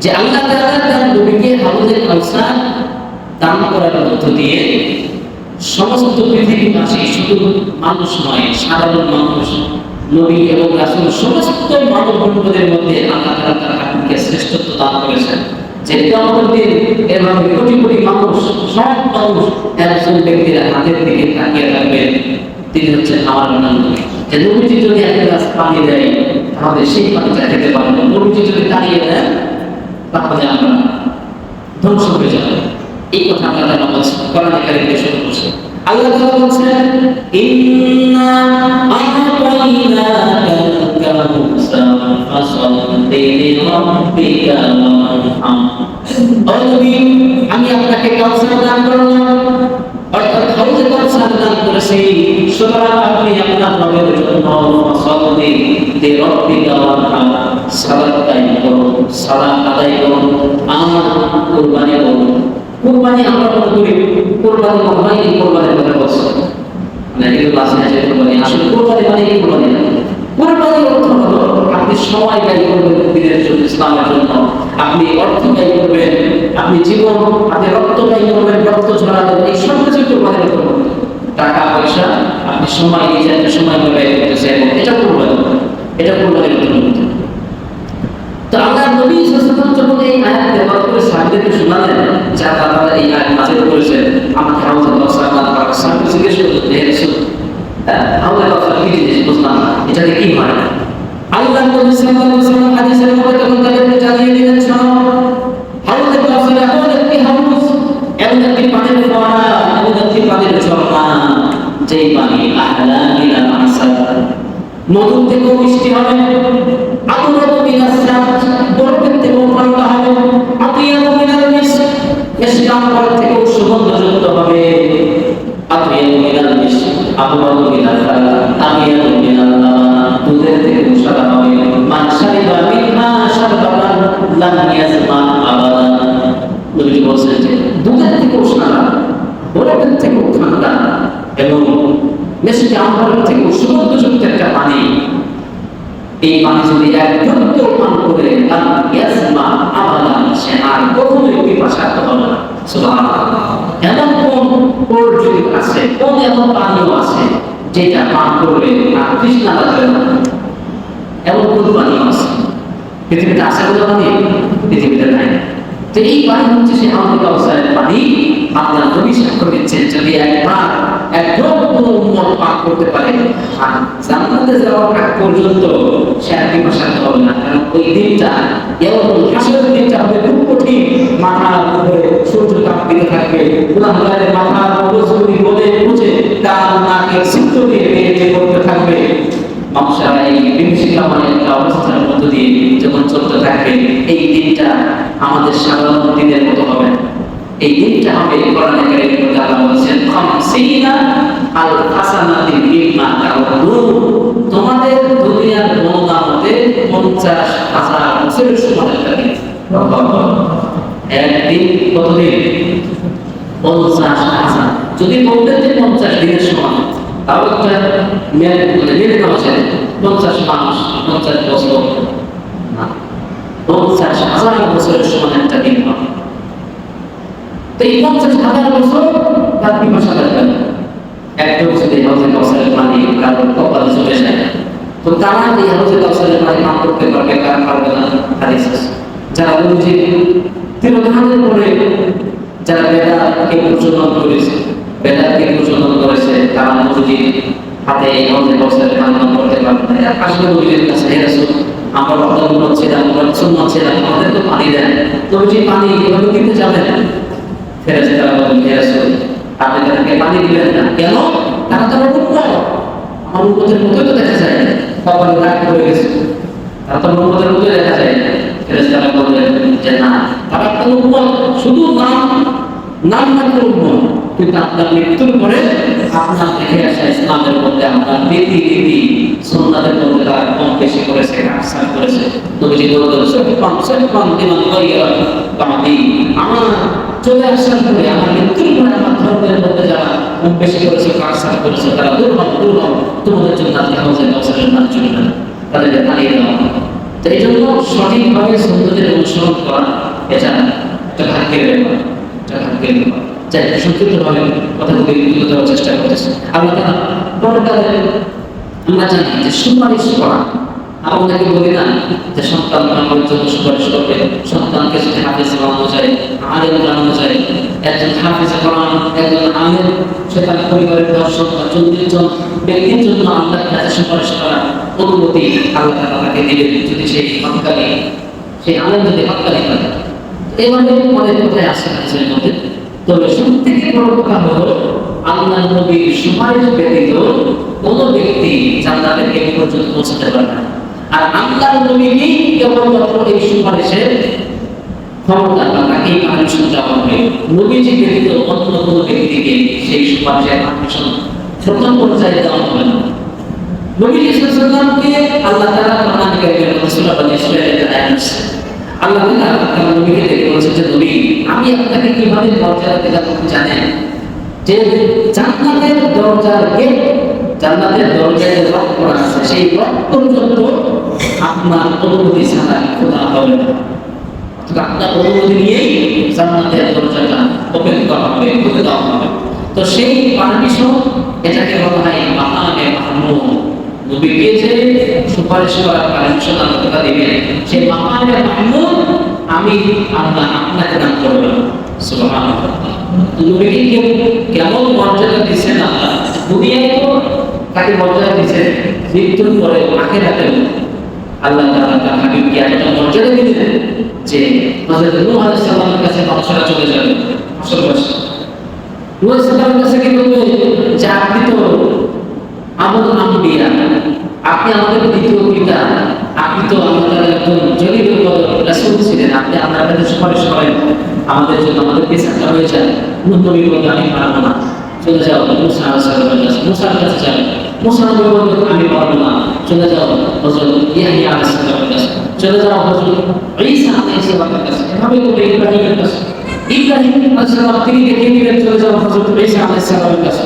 যে আল্লাহ তাআলা তার নবীকে হাউজে কাউসার দান করার মধ্য দিয়ে সমস্ত পৃথিবীবাসী, শুধু মানুষ নয়, সাধারণ মানুষ, নবী এবং রাসূল সমস্ত মানব বন্ধুদের মধ্যে আল্লাহ তাআলা তার হাবিবকে শ্রেষ্ঠত্ব দান করেছেন। যে কিয়ামতের দিন এভাবে কোটি কোটি মানুষ, সব মানুষ একজন ব্যক্তির হাতের দিকে তাকিয়ে থাকবেন, তিনি হচ্ছেন আমার নবী। যে নবীজি যদি এক গ্লাস পানি দেয় তাহলে সেই পানিটা খেতে পারবো, নবীজি যদি তাড়িয়ে দেন তাহলে আমরা ধ্বংস হয়ে যাবো। এই কথা আল্লাহ তাআলা বলেছেন কোরআন কারীমে শুরু করছে। আল্লাহ তাআলা বলেছেন ইন্না আ'তাইনাকাল কাউসার ফাসাল্লি লিরাব্বিকা ওয়ানহার, ও নবী আমি আপনাকে কাউসার দান করলাম, অর্থাৎ হাউজে কাউসার দান করেছি, সুতরাং আপনি আপনার রবের জন্য ফাসাল্লি লিরাব্বিকা ওয়ানহার, সালাত আদায় করুন, সালাত আদায় করুন আর কুরবানি করুন। কুরবানি আমরা মনে করি কুরবানি মানে এই কুরবানির কথা বলছে, মানে এগুলো ক্লাসে আছে কুরবানি, আসলে কুরবানি মানে এই কুরবানি না। কুরবানির অর্থ হলো আপনি সময় ব্যয় করবেন দিনের জন্য, ইসলামের জন্য, আপনি অর্থ ব্যয় করবেন, আপনি জীবন, আপনি রক্ত ব্যয় করবেন, রক্ত ঝরাবেন, এই সব কিছু কুরবানির অর্থ। টাকা পয়সা আপনি সময় দিয়ে যাতে সময় ব্যয় করতেছেন, এটা কুরবানি, এটা কুরবানির অর্থ। তো আল্লাহ নবী সাল্লাল্লাহু আলাইহি ওয়াসাল্লাম যখন এই আয়াত ব্যবহার করে সাহাবীদেরকে শোনালেন, যা তারা এই আয়াত নাযিল করেছেন, আমাকে হাউজে কাউসার দান করা, সাহাবী জিজ্ঞেস করলেন হে রাসূল, হাউজে কাউসার কি জিনিস, বুঝলাম না, এটাকে কি হয়? আল্লাহ নবী সাল্লাল্লাহু আলাইহি ওয়াসাল্লাম হাদিসের মধ্যে তখন তাদেরকে জানিয়ে দিলেন, শোনো, হাউজে কাউসার এমন একটি হাউজ, এমন একটি পানির ফোয়ারা, এমন একটি পানির ঝর্ণা, যেই পানি আহলা মিনা মাসার, মধু থেকে মিষ্টি হবে, আতুরাতু মিনাস সাদ, বরফের থেকে ঠান্ডা হবে, আতিয়াবু মিনাল মিস্ক, মিষ্টাম্বর থেকে সুগন্ধযুক্ত হবে, আতিয়াবু মিনাল মিস্ক, আবওয়াবু মিনাল খালা, আতিয়াবু মিনাল লাবান, দুধের থেকে সাদা হবে, মান শারিবা মিনহা শারবাতান লাম ইয়াজমা আবাদান। নবী বলেছেন যে দুধের থেকে সাদা, বরফের থেকে ঠান্ডা এবং মিষ্টি আম্বরের থেকে সুগন্ধযুক্ত একটা পানি, এই পানি যদি একজন কেউ পান করে তার ইয়াসমা আবাদান, সে আর কখনোই পিপাসার্ত হবে না। সুবহানাল্লাহ। এমন কোন ড্রিঙ্ক আছে, কোন এমন পানীয় আছে যেটা পান করলে আর তৃষ্ণা লাগবে না, এমন কোন পানীয় আছে? পৃথিবীতে আছে কোনো পানি? পৃথিবীতে নাই। তো এই পানি হচ্ছে সে হাউজে কাউসারের পানি। আল্লাহ নবী সাক্ষ্য দিচ্ছেন যদি একবার একজন কোনো উম্মত পান করতে পারে, আর জান্নাতে যাওয়ার আগ পর্যন্ত সে আর পিপাসার্ত হবে না। কারণ ওই দিনটা, এমন হাসরের দিনটা হবে খুব কঠিন, মাথার উপরে সূর্য তাপ দিতে থাকবে, গুনাহগারের মাথার মগজগুলি গলে পচে কান নাকের ছিদ্র দিয়ে বের করতে থাকবে। মানুষেরা এই বিভীষিকাময় একটা অবস্থার মধ্য দিয়ে যখন চলতে থাকবে, এই দিনটা আমাদের সাধারণ দিনের মতো হবে না। এই দিনটা হবে কোরআনে কারীমের মধ্যে আল্লাহ বলেছেন খামসিনা আল হাসানাতি মিম্মা তাউদুন, তোমাদের দুনিয়ার গণনা মতে 50,000 বছরের সমান একটা দিন। একদিন কতদিন? 50,000। যদি বলতেন যে 50 দিনের সমান, তাও একটা মেনে নেওয়া যায়। 50 মাস, 50 বছর না, 50,000 বছরের সমান একটা দিন হবে। তো এই 50,000 বছর তার পিপাসা লাগবে না। একদম যদি হাউজে কাউসারের পানি কারোর কপালে চলে যায়, তো তারা এই হাউজে কাউসারের পানি পান করতে পারবে, কার পারবে না? হাদিস আছে। যারা বুঝি তিরোধানের পরে যারা বেদাতকে প্রচলন করেছে, বেদাতকে প্রচলন করেছে, তারা বুঝি হাতে এই হাউজে কাউসারের পানি পান করতে পারবে না। আসলে বুঝির কাছে হে রাসূল, আমরা রক্তগুলো ছিলাম, আমরা সুন্নাত ছিলাম, আমাদের তো পানি দেন, তো বুঝি পানি কিভাবে দিতে যাবেন? ফেরেশতারা বলেন, হে রাসূল, আপনি তাদেরকে পানি দিবেন না কেন? তারা তো উম্মত, আমার উম্মতের মতোই তো দেখা যায়, কপালে দাগ পড়ে গেছে, তারা তো উম্মতের মতোই দেখা যায়। ফেরেশতারা বললেন যে না, তারা তো উম্মত, শুধু নাম মাত্র উম্মত, কিন্তু আপনার মৃত্যুর পরে আপনার দেখে আসা ইসলামের মধ্যে আপনার নীতি সুন্নাতের মধ্যে তারা কম বেশি করেছে, আকসার করেছে। নবীজি বললেন সফিকান দিমান গায়রা বাদি, আমার চলে আসার পরে, আমার মৃত্যুর পরে আমার ধর্মের মধ্যে যারা কম বেশি করেছে, আকসার করেছে, তারা দুর্গম তোমাদের জন্য আজকে হাউজে কাউসারের পানি চলে না, তাদেরকে পানিয়ে দেওয়া। তো এই জন্য সঠিকভাবে সুন্নতের অনুসরণ করা এটা একটা ভাগ্যের ব্যাপার, এটা ভাগ্যের ব্যাপার। যাই সংক্ষিপ্তভাবে কথাগুলি তুলে ধরার চেষ্টা করতেছি। আল্লাহ তাআলা পরকালে আমরা জানি যে সুপারিশ করা, আমরা অনেকে বলি না যে সন্তান আমাদের জন্য সুপারিশ করবে, সন্তানকে যদি হাফেজ বানানো যায়, আলেম বানানো যায়, একজন হাফেজ কোরআন, একজন আলেম, সে তার পরিবারের 10 সন্তান 40 জন ব্যক্তির জন্য আল্লাহর কাছে সুপারিশ করার অনুমতি আল্লাহ তাআলা তাকে দিবেন, যদি সেই হককারী, সেই আলেম যদি হককারী হয়। এইভাবে অনেক কথাই আসে হাদিসের মধ্যে। তবে সবথেকে বড় কথা হলো আল্লাহর নবীর সুপারিশ ব্যতীত কোন ব্যক্তি জান্নাতের গেট পর্যন্ত পৌঁছাতে পারবে না। আর আল্লাহর নবীকেই কেবলমাত্র এই সুপারিশের ক্ষমতা বা তাকেই পারমিশন দেওয়া হবে। নবীজি ব্যতীত অন্য কোনো ব্যক্তিকে সেই সুপারিশের পারমিশন প্রথম পর্যায়ে দেওয়া হবে না। নবীজি সাল্লাল্লাহু আলাইহি ওয়াসাল্লামকে আল্লাহ তাআলা কোরআনে কারীমের সূরা বনী ইসরাঈলের আয়াত আছে, আল্লাহ তাআলা তার নবীকে ডেকে বলেছেন যে নবী, আমি আপনাকে কিভাবে মর্যাদা দিলাম আপনি জানেন? যে জান্নাতের দরজার গেট, জান্নাতের দরজায় লক করা আছে, সেই লক পর্যন্ত আপনার অনুমতি ছাড়া খোলা হবে না। অর্থাৎ আপনার অনুমতি নিয়েই জান্নাতের দরজাটা ওপেন করা হবে, খুলে দেওয়া হবে। তো সেই পারমিশন, এটাকে বলা হয় মাকামে মাহমুদ। নবীকে যে সুপারিশ করার পারমিশন আল্লাহ তাআলা দিবেন, সেই মাকামে মাহমুদ আমি আল্লাহ আপনাকে দান করব। সুবহানাল্লাহ। নবীকে কেমন মর্যাদা দিয়েছেন আল্লাহ, দুনিয়ায় তো তাকে মর্যাদা দিয়েছেন, মৃত্যুর পরে আখিরাতে আল্লাহ তাআলা তার হাবিবকে এতটা মর্যাদা দিলেন যে হযরত নূহ আলাইহিস সালামের কাছে মানুষরা চলে যাবে, আসলবাসী নূহ আলাইহিস সালামের কাছে কি বলবে যে আপনি তো আবুল আম্বিয়া, আপনি আমাদের দ্বিতীয় পিতা, আপনি তো আমাদের একজন জলিলুল কদর রাসূল ছিলেন, আপনি আমার কাছে সুপারিশ করেন আমাদের জন্য, আমাদের পেছাটা হয়ে যায়। নবী বললেন আমি পারবো না, চলে যাও মুসা আলাইহিস সালামের কাছে, মুসার কাছে যাও। মুসা নবী বললেন আমি পারবো না, চলে যাও হযরত ইয়াহইয়া আলাইহিস সালামের কাছে, চলে যাও হযরত ঈসা আলাইহিস সালামের কাছে, এভাবে করে ইব্রাহিমের কাছে। ইব্রাহিম আলাইহিস সালাম তিনি দেখে নিলেন, চলে যাও হযরত ঈসা আলাইহিস সালামের কাছে।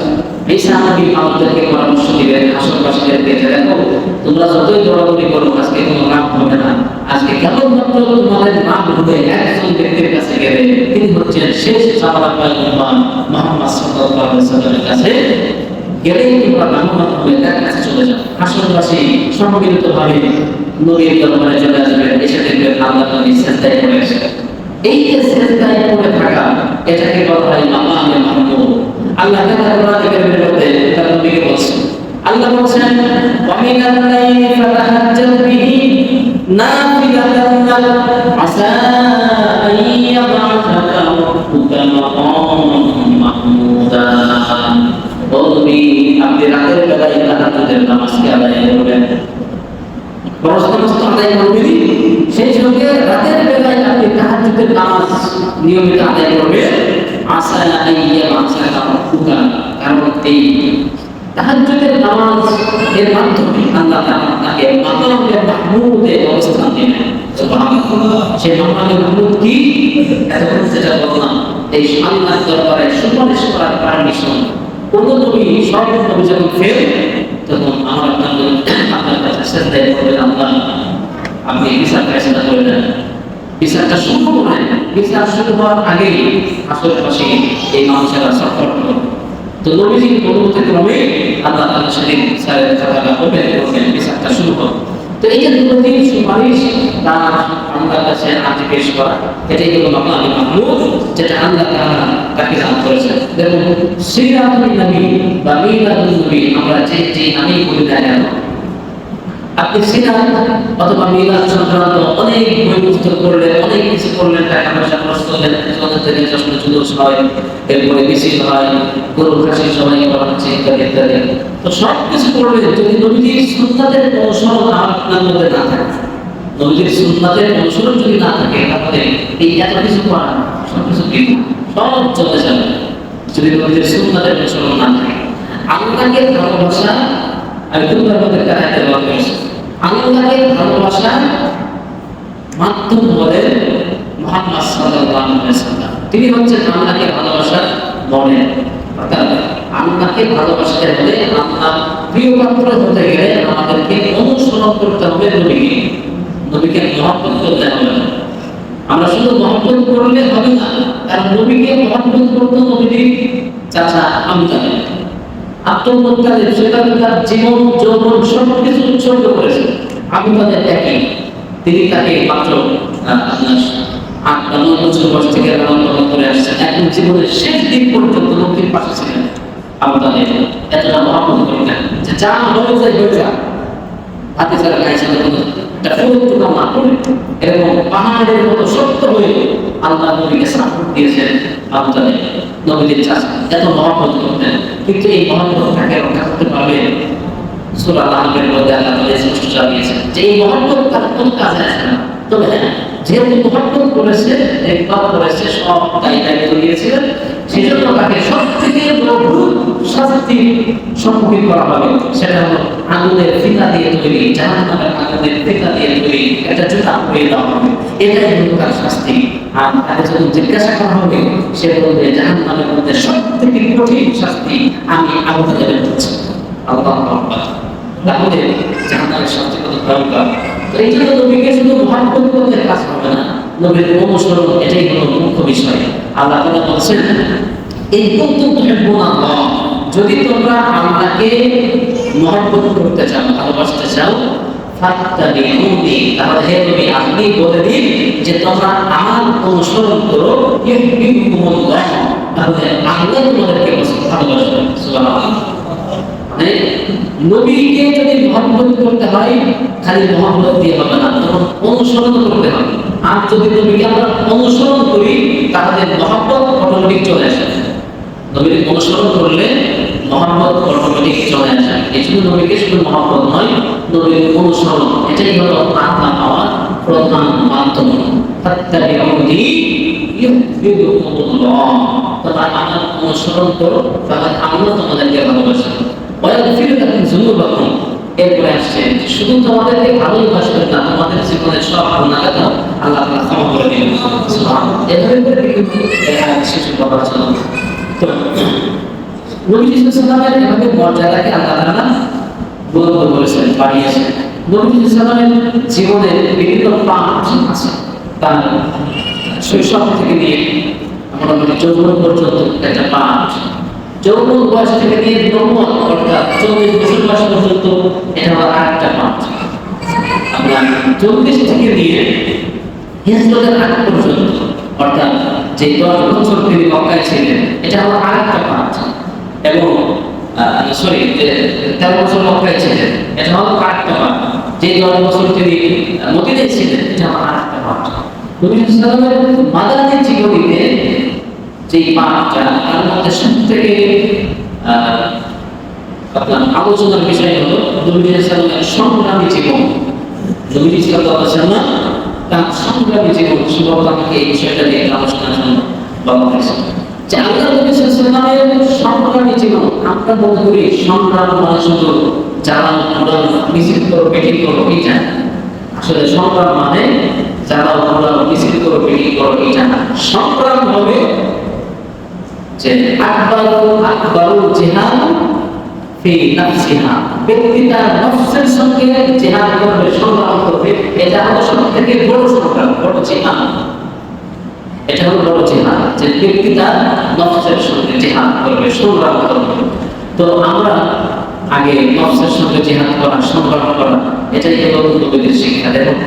ঈসা নবী আমাদেরকে পরামর্শ দিলেন, আশেপাশেদেরকে, যে দেখো তোমরা যতই দৌড়াদৌড়ি করো আজকে কোনো লাভ হবে না। আজকে কেবলমাত্র তোমাদের নাম হবে একজন ব্যক্তির কাছে গেলে, তিনি হচ্ছেন শেষ জামানার পয়গম্বর মুহাম্মদ সাল্লাল্লাহু আলাইহি ওয়াসাল্লামের কাছে গেলেই তোমরা লাভবান হবে, তার কাছে চলে যাও। আশেপাশে সম্মিলিতভাবে নবীর দরবারে চলে আসবেন, এসে দেখবেন আল্লাহ নবী সিজদায় পড়ে আছেন। এই যে সিজদায় পড়ে থাকা, এটাকে বলা হয় মাকামে মাহমুদ। আল্লাহ তাআলা কোরআনে কারীমের মধ্যে তার নবীকে বলেছেন, আল্লাহ বলেছেন ওয়া মিনাল লাইলি ফাতাহাজ্জাদ বিহি নাফিলাতান লাক আসা আন ইয়াবআসাকা রাব্বুকা আপনি রাতের বেলায় তাহাজ্জুদের নামাজকে আদায় করবেন, ফরজ নামাজ তো আদায় করবেনই, সেই সঙ্গে রাতের বেলায় আপনি তাহাজ্জুদের নামাজ নিয়মিত আদায় করবেন। আসা আইয়া মাসাকা রব্বুকা, কারণ এই তাহাজ্জুদের নামাজ এর মাধ্যমে আল্লাহ তাআলা আপনাকে মাকামে মাহমুদে অবস্থান দিবেন। সুবহানাল্লাহ। সেই মাকামে মাহমুদ কি? এতক্ষণ যেটা বললাম, এই আল্লাহর দরবারে সুপারিশ করার পারমিশন। কোন নবী, সব নবী যখন ফেল, তখন আমার আপনার কাছে সেজদায় করবেন, আল্লাহ আপনি বিচার ফেরেশতা করে দেন। বিচারটা শুরু হয়, বিচার শুরু হওয়ার আগেই আশেপাশে এই মানুষেরা সফর করবে। তো নবীজির অনুমতি ক্রমে আল্লাহ তাআলা সেদিন বিচারের খাতাটা ওপেন করবেন, বিচারটা শুরু হবে। তো এই যে নবীজির সুপারিশ তার আল্লাহর কাছে আজ পেশ করা, এটাই হলো মাকামে মাহমুদ, যেটা আল্লাহ তাআলা তাকে দান করেছেন। দেখুন, সিরাতুন নবী বা মিলাদুন নবী আমরা যে নামেই বলি না কেন, আপনি সিরাত অথবা মিলাদ সংক্রান্ত অনেক বই পুস্তক করলেন, অনেক কিছু করলেন, টাকা পয়সা খরচ করলেন, যখন থেকে যখন জুলুস হয়, এরপরে মিছিল হয়, গরু খাসি সবাই করা হচ্ছে, ইত্যাদি ইত্যাদি। তো সব কিছু করলেন, যদি নবীজির সুন্নাতের অনুসরণ আপনার মধ্যে না থাকে, নবীজির সুন্নাতের অনুসরণ যদি না থাকে, তাহলে এই এত কিছু করা সবকিছু সব চলে যাবে। যদি নবীজির সুন্নাতের অনুসরণ না থাকে, আল্লাহকে ভালোবাসা, আমি তোমার মধ্যে কারাতে বলছি, আল্লাহকে ভালোবাসা মাধ্যম বলে মুহাম্মদ সাল্লাল্লাহু আলাইহি ওয়াসাল্লাম। তিনি হচ্ছেন আল্লাহকে ভালোবাসার মনে। অর্থাৎ আল্লাহকে ভালোবাসতে হলে, আল্লাহ প্রিয় পাত্র হতে গেলে আমাদেরকে অনুসরণ করতে হবে নবীকে, নবীকে মহব্বত করতে হবে। আমরা শুধু মহব্বত করলে হবে না, কারণ নবীকে মহব্বত করতে নবীর চাচা হামজা আব্দুল মুত্তালিব সেখান তার জীবন যৌবন সবকিছু উৎসর্গ করেছেন আবু তালেব একই। তিনি তাকে মাত্র আপনার ৮-৯ বছর বয়স থেকে লালন পালন করে আসছেন, এখন জীবনের শেষ দিন পর্যন্ত লোকের পাশে ছিলেন। আবু তালেব এতটা মহব্বত করতেন যে যা হয়ে যায় হয়ে যায়, হাতে ছাড়া গায়ে ছাড়া কোনো একটা পবিত্র না করে এরকম পাহাড়ের মতো শক্ত হয়ে আল্লাহ নবীকে সাপোর্ট দিয়েছেন। আবু তালেব নবীদের চাচা এত মহব্বত করতেন, কিন্তু এই মহব্বতটাকে রক্ষা করতে পারবে? সূরা আল-আহজাবের মধ্যে আল্লাহ তাআলা স্পষ্ট জানিয়েছেন যে এই মহব্বত তার কোনো কাজে আসবে না। তবে হ্যাঁ, যেহেতু মহব্বত করেছে, একবার করেছে, সব দায়িত্ব দিয়েছিলেন, সেজন্য তাকে সবথেকে লঘু শাস্তি সম্মুখীন করা হবে। সেটা হলো আগুনের ফিতা দিয়ে তৈরি, জাহান্নামের আগুনের ফিতা দিয়ে তৈরি একটা জুতা পরিয়ে দেওয়া হবে। এটাই হলো তার শাস্তি। আর তাকে যখন জিজ্ঞাসা করা হবে, সে বলবে জাহান্নামের মধ্যে সবথেকে কঠিন শাস্তি আমি আবু তালেবের দিচ্ছি। আল্লাহু আকবার। তাহলে জাহান্নামের শাস্তি কত ভয়ঙ্কর। তো এই জন্য নবীকে শুধু মহব্বত করলে কাজ হবে না, নবীর অনুসরণ এটাই হলো মুখ্য বিষয়। আল্লাহ তাআলা বলেছেন, ইন কুনতুম তুহিব্বুনাল্লাহ, যদি তোমরা আল্লাহকে মহব্বত করতে চাও, ভালোবাসতে চাও, ফাত্তাবিউনি, তাহলে হে নবী আপনি বলে দিন যে তোমরা আমার অনুসরণ করো, ইউহিব্বুকুমুল্লাহ, তাহলে আল্লাহ তোমাদেরকে ভালোবাসবেন। সুবহানাল্লাহ। মানে নবীকে যদি মহব্বত করতে হয়, খালি মহব্বত দিয়ে হবে না, তখন অনুসরণ করতে হবে। আর যদি নবীকে আমরা অনুসরণ করি, তাহলে মহব্বত অটোমেটিক চলে আসে। নবীর অনুসরণ করলে মহব্বত অটোমেটিক চলে আসে। এই জন্য নবীকে শুধু মহব্বত নয়, নবীর অনুসরণ এটাই হলো আল্লাহ পাওয়ার প্রধান মাধ্যম। ফাত্তাবিউনি ইউহিব্বুকুমুল্লাহ, তোমরা আমার অনুসরণ করো, তাহলে আল্লাহ তোমাদেরকে ভালোবাসেন। ওয়াগফির লাকুম যুনুবাকুম, এরপরে আসছে শুধু তোমাদেরকে ভালোবাসবেন না, তোমাদের জীবনের সব গুনাহগাতা আল্লাহ তাআলা ক্ষমা করে দিবেন। সুবহানাল্লাহ। এভাবে করে কিন্তু শেষ করা হলো। তো নবী সাল্লাল্লাহু আলাইহি ওয়াসাল্লামের এভাবে মর্যাদাকে আল্লাহ তাআলা বুলন্দ করেছেন, বাড়িয়েছেন। নবী সাল্লাল্লাহু আলাইহি ওয়াসাল্লামের জীবনে বিভিন্ন পাঠ আছে, তার শৈশব থেকে নিয়ে মোটামুটি যৌবন পর্যন্ত একটা পাঠ, যৌবন বয়স থেকে নিয়ে নবুয়ত অর্থাৎ 40 বছর বয়স পর্যন্ত এটা হলো আরেকটা পাঠ। আপনার 40 থেকে নিয়ে হিজরতের আগ পর্যন্ত অর্থাৎ যে 10 বছর তিনি মক্কায় ছিলেন, এটা হলো আরেকটা পাঠ। এবং সরি, 13 বছর মক্কায় ছিলেন, এটা হলো আরেকটা পাঠ। যে 10 বছর তিনি মদিনায় ছিলেন, এটা হলো আরেকটা পাঠ। নবী সাল্লাল্লাহু আলাইহি ওয়াসাল্লামের মাদানী জীবনীতে যে পাঠটা, তার মধ্যে সবথেকে আপনার আলোচনার বিষয় হলো নবী সাল্লাল্লাহু সংগ্রামী জীবন। নবী সাল্লাল্লাহু আলাইহি ওয়াসাল্লাম তার সংগ্রামী জীবন সম্পর্কে আমাকে এই বিষয়টা নিয়ে আলোচনা জন্য বলা হয়েছে যে আল্লাহ নবী সাল্লাল্লাহু আলাইহি ওয়াসাল্লামের সংগ্রামী জীবন। আমরা মনে করি সংগ্রাম মানে শুধু যারা মিছিল করো মিটিং করো এটা, আসলে সংগ্রাম মানে যারা মিছিল করো মিটিং করো এটা। সংগ্রাম হবে যে আকবারুল জিহাদ ফি নাফসিহা, ব্যক্তি তার নফসের সঙ্গে জিহাদ করবে, সংগ্রাম করবে। এটা হলো সবথেকে বড় সংগ্রাম, বড় জিহাদ। এটা হলো বড় জিহাদ, যে ব্যক্তি তার নফসের সঙ্গে জিহাদ করবে, সংগ্রাম করবে। তো আমরা আগে নফসের সঙ্গে জিহাদ করা, সংগ্রাম করা, এটাই হলো নবীদের শিক্ষা। দেখুন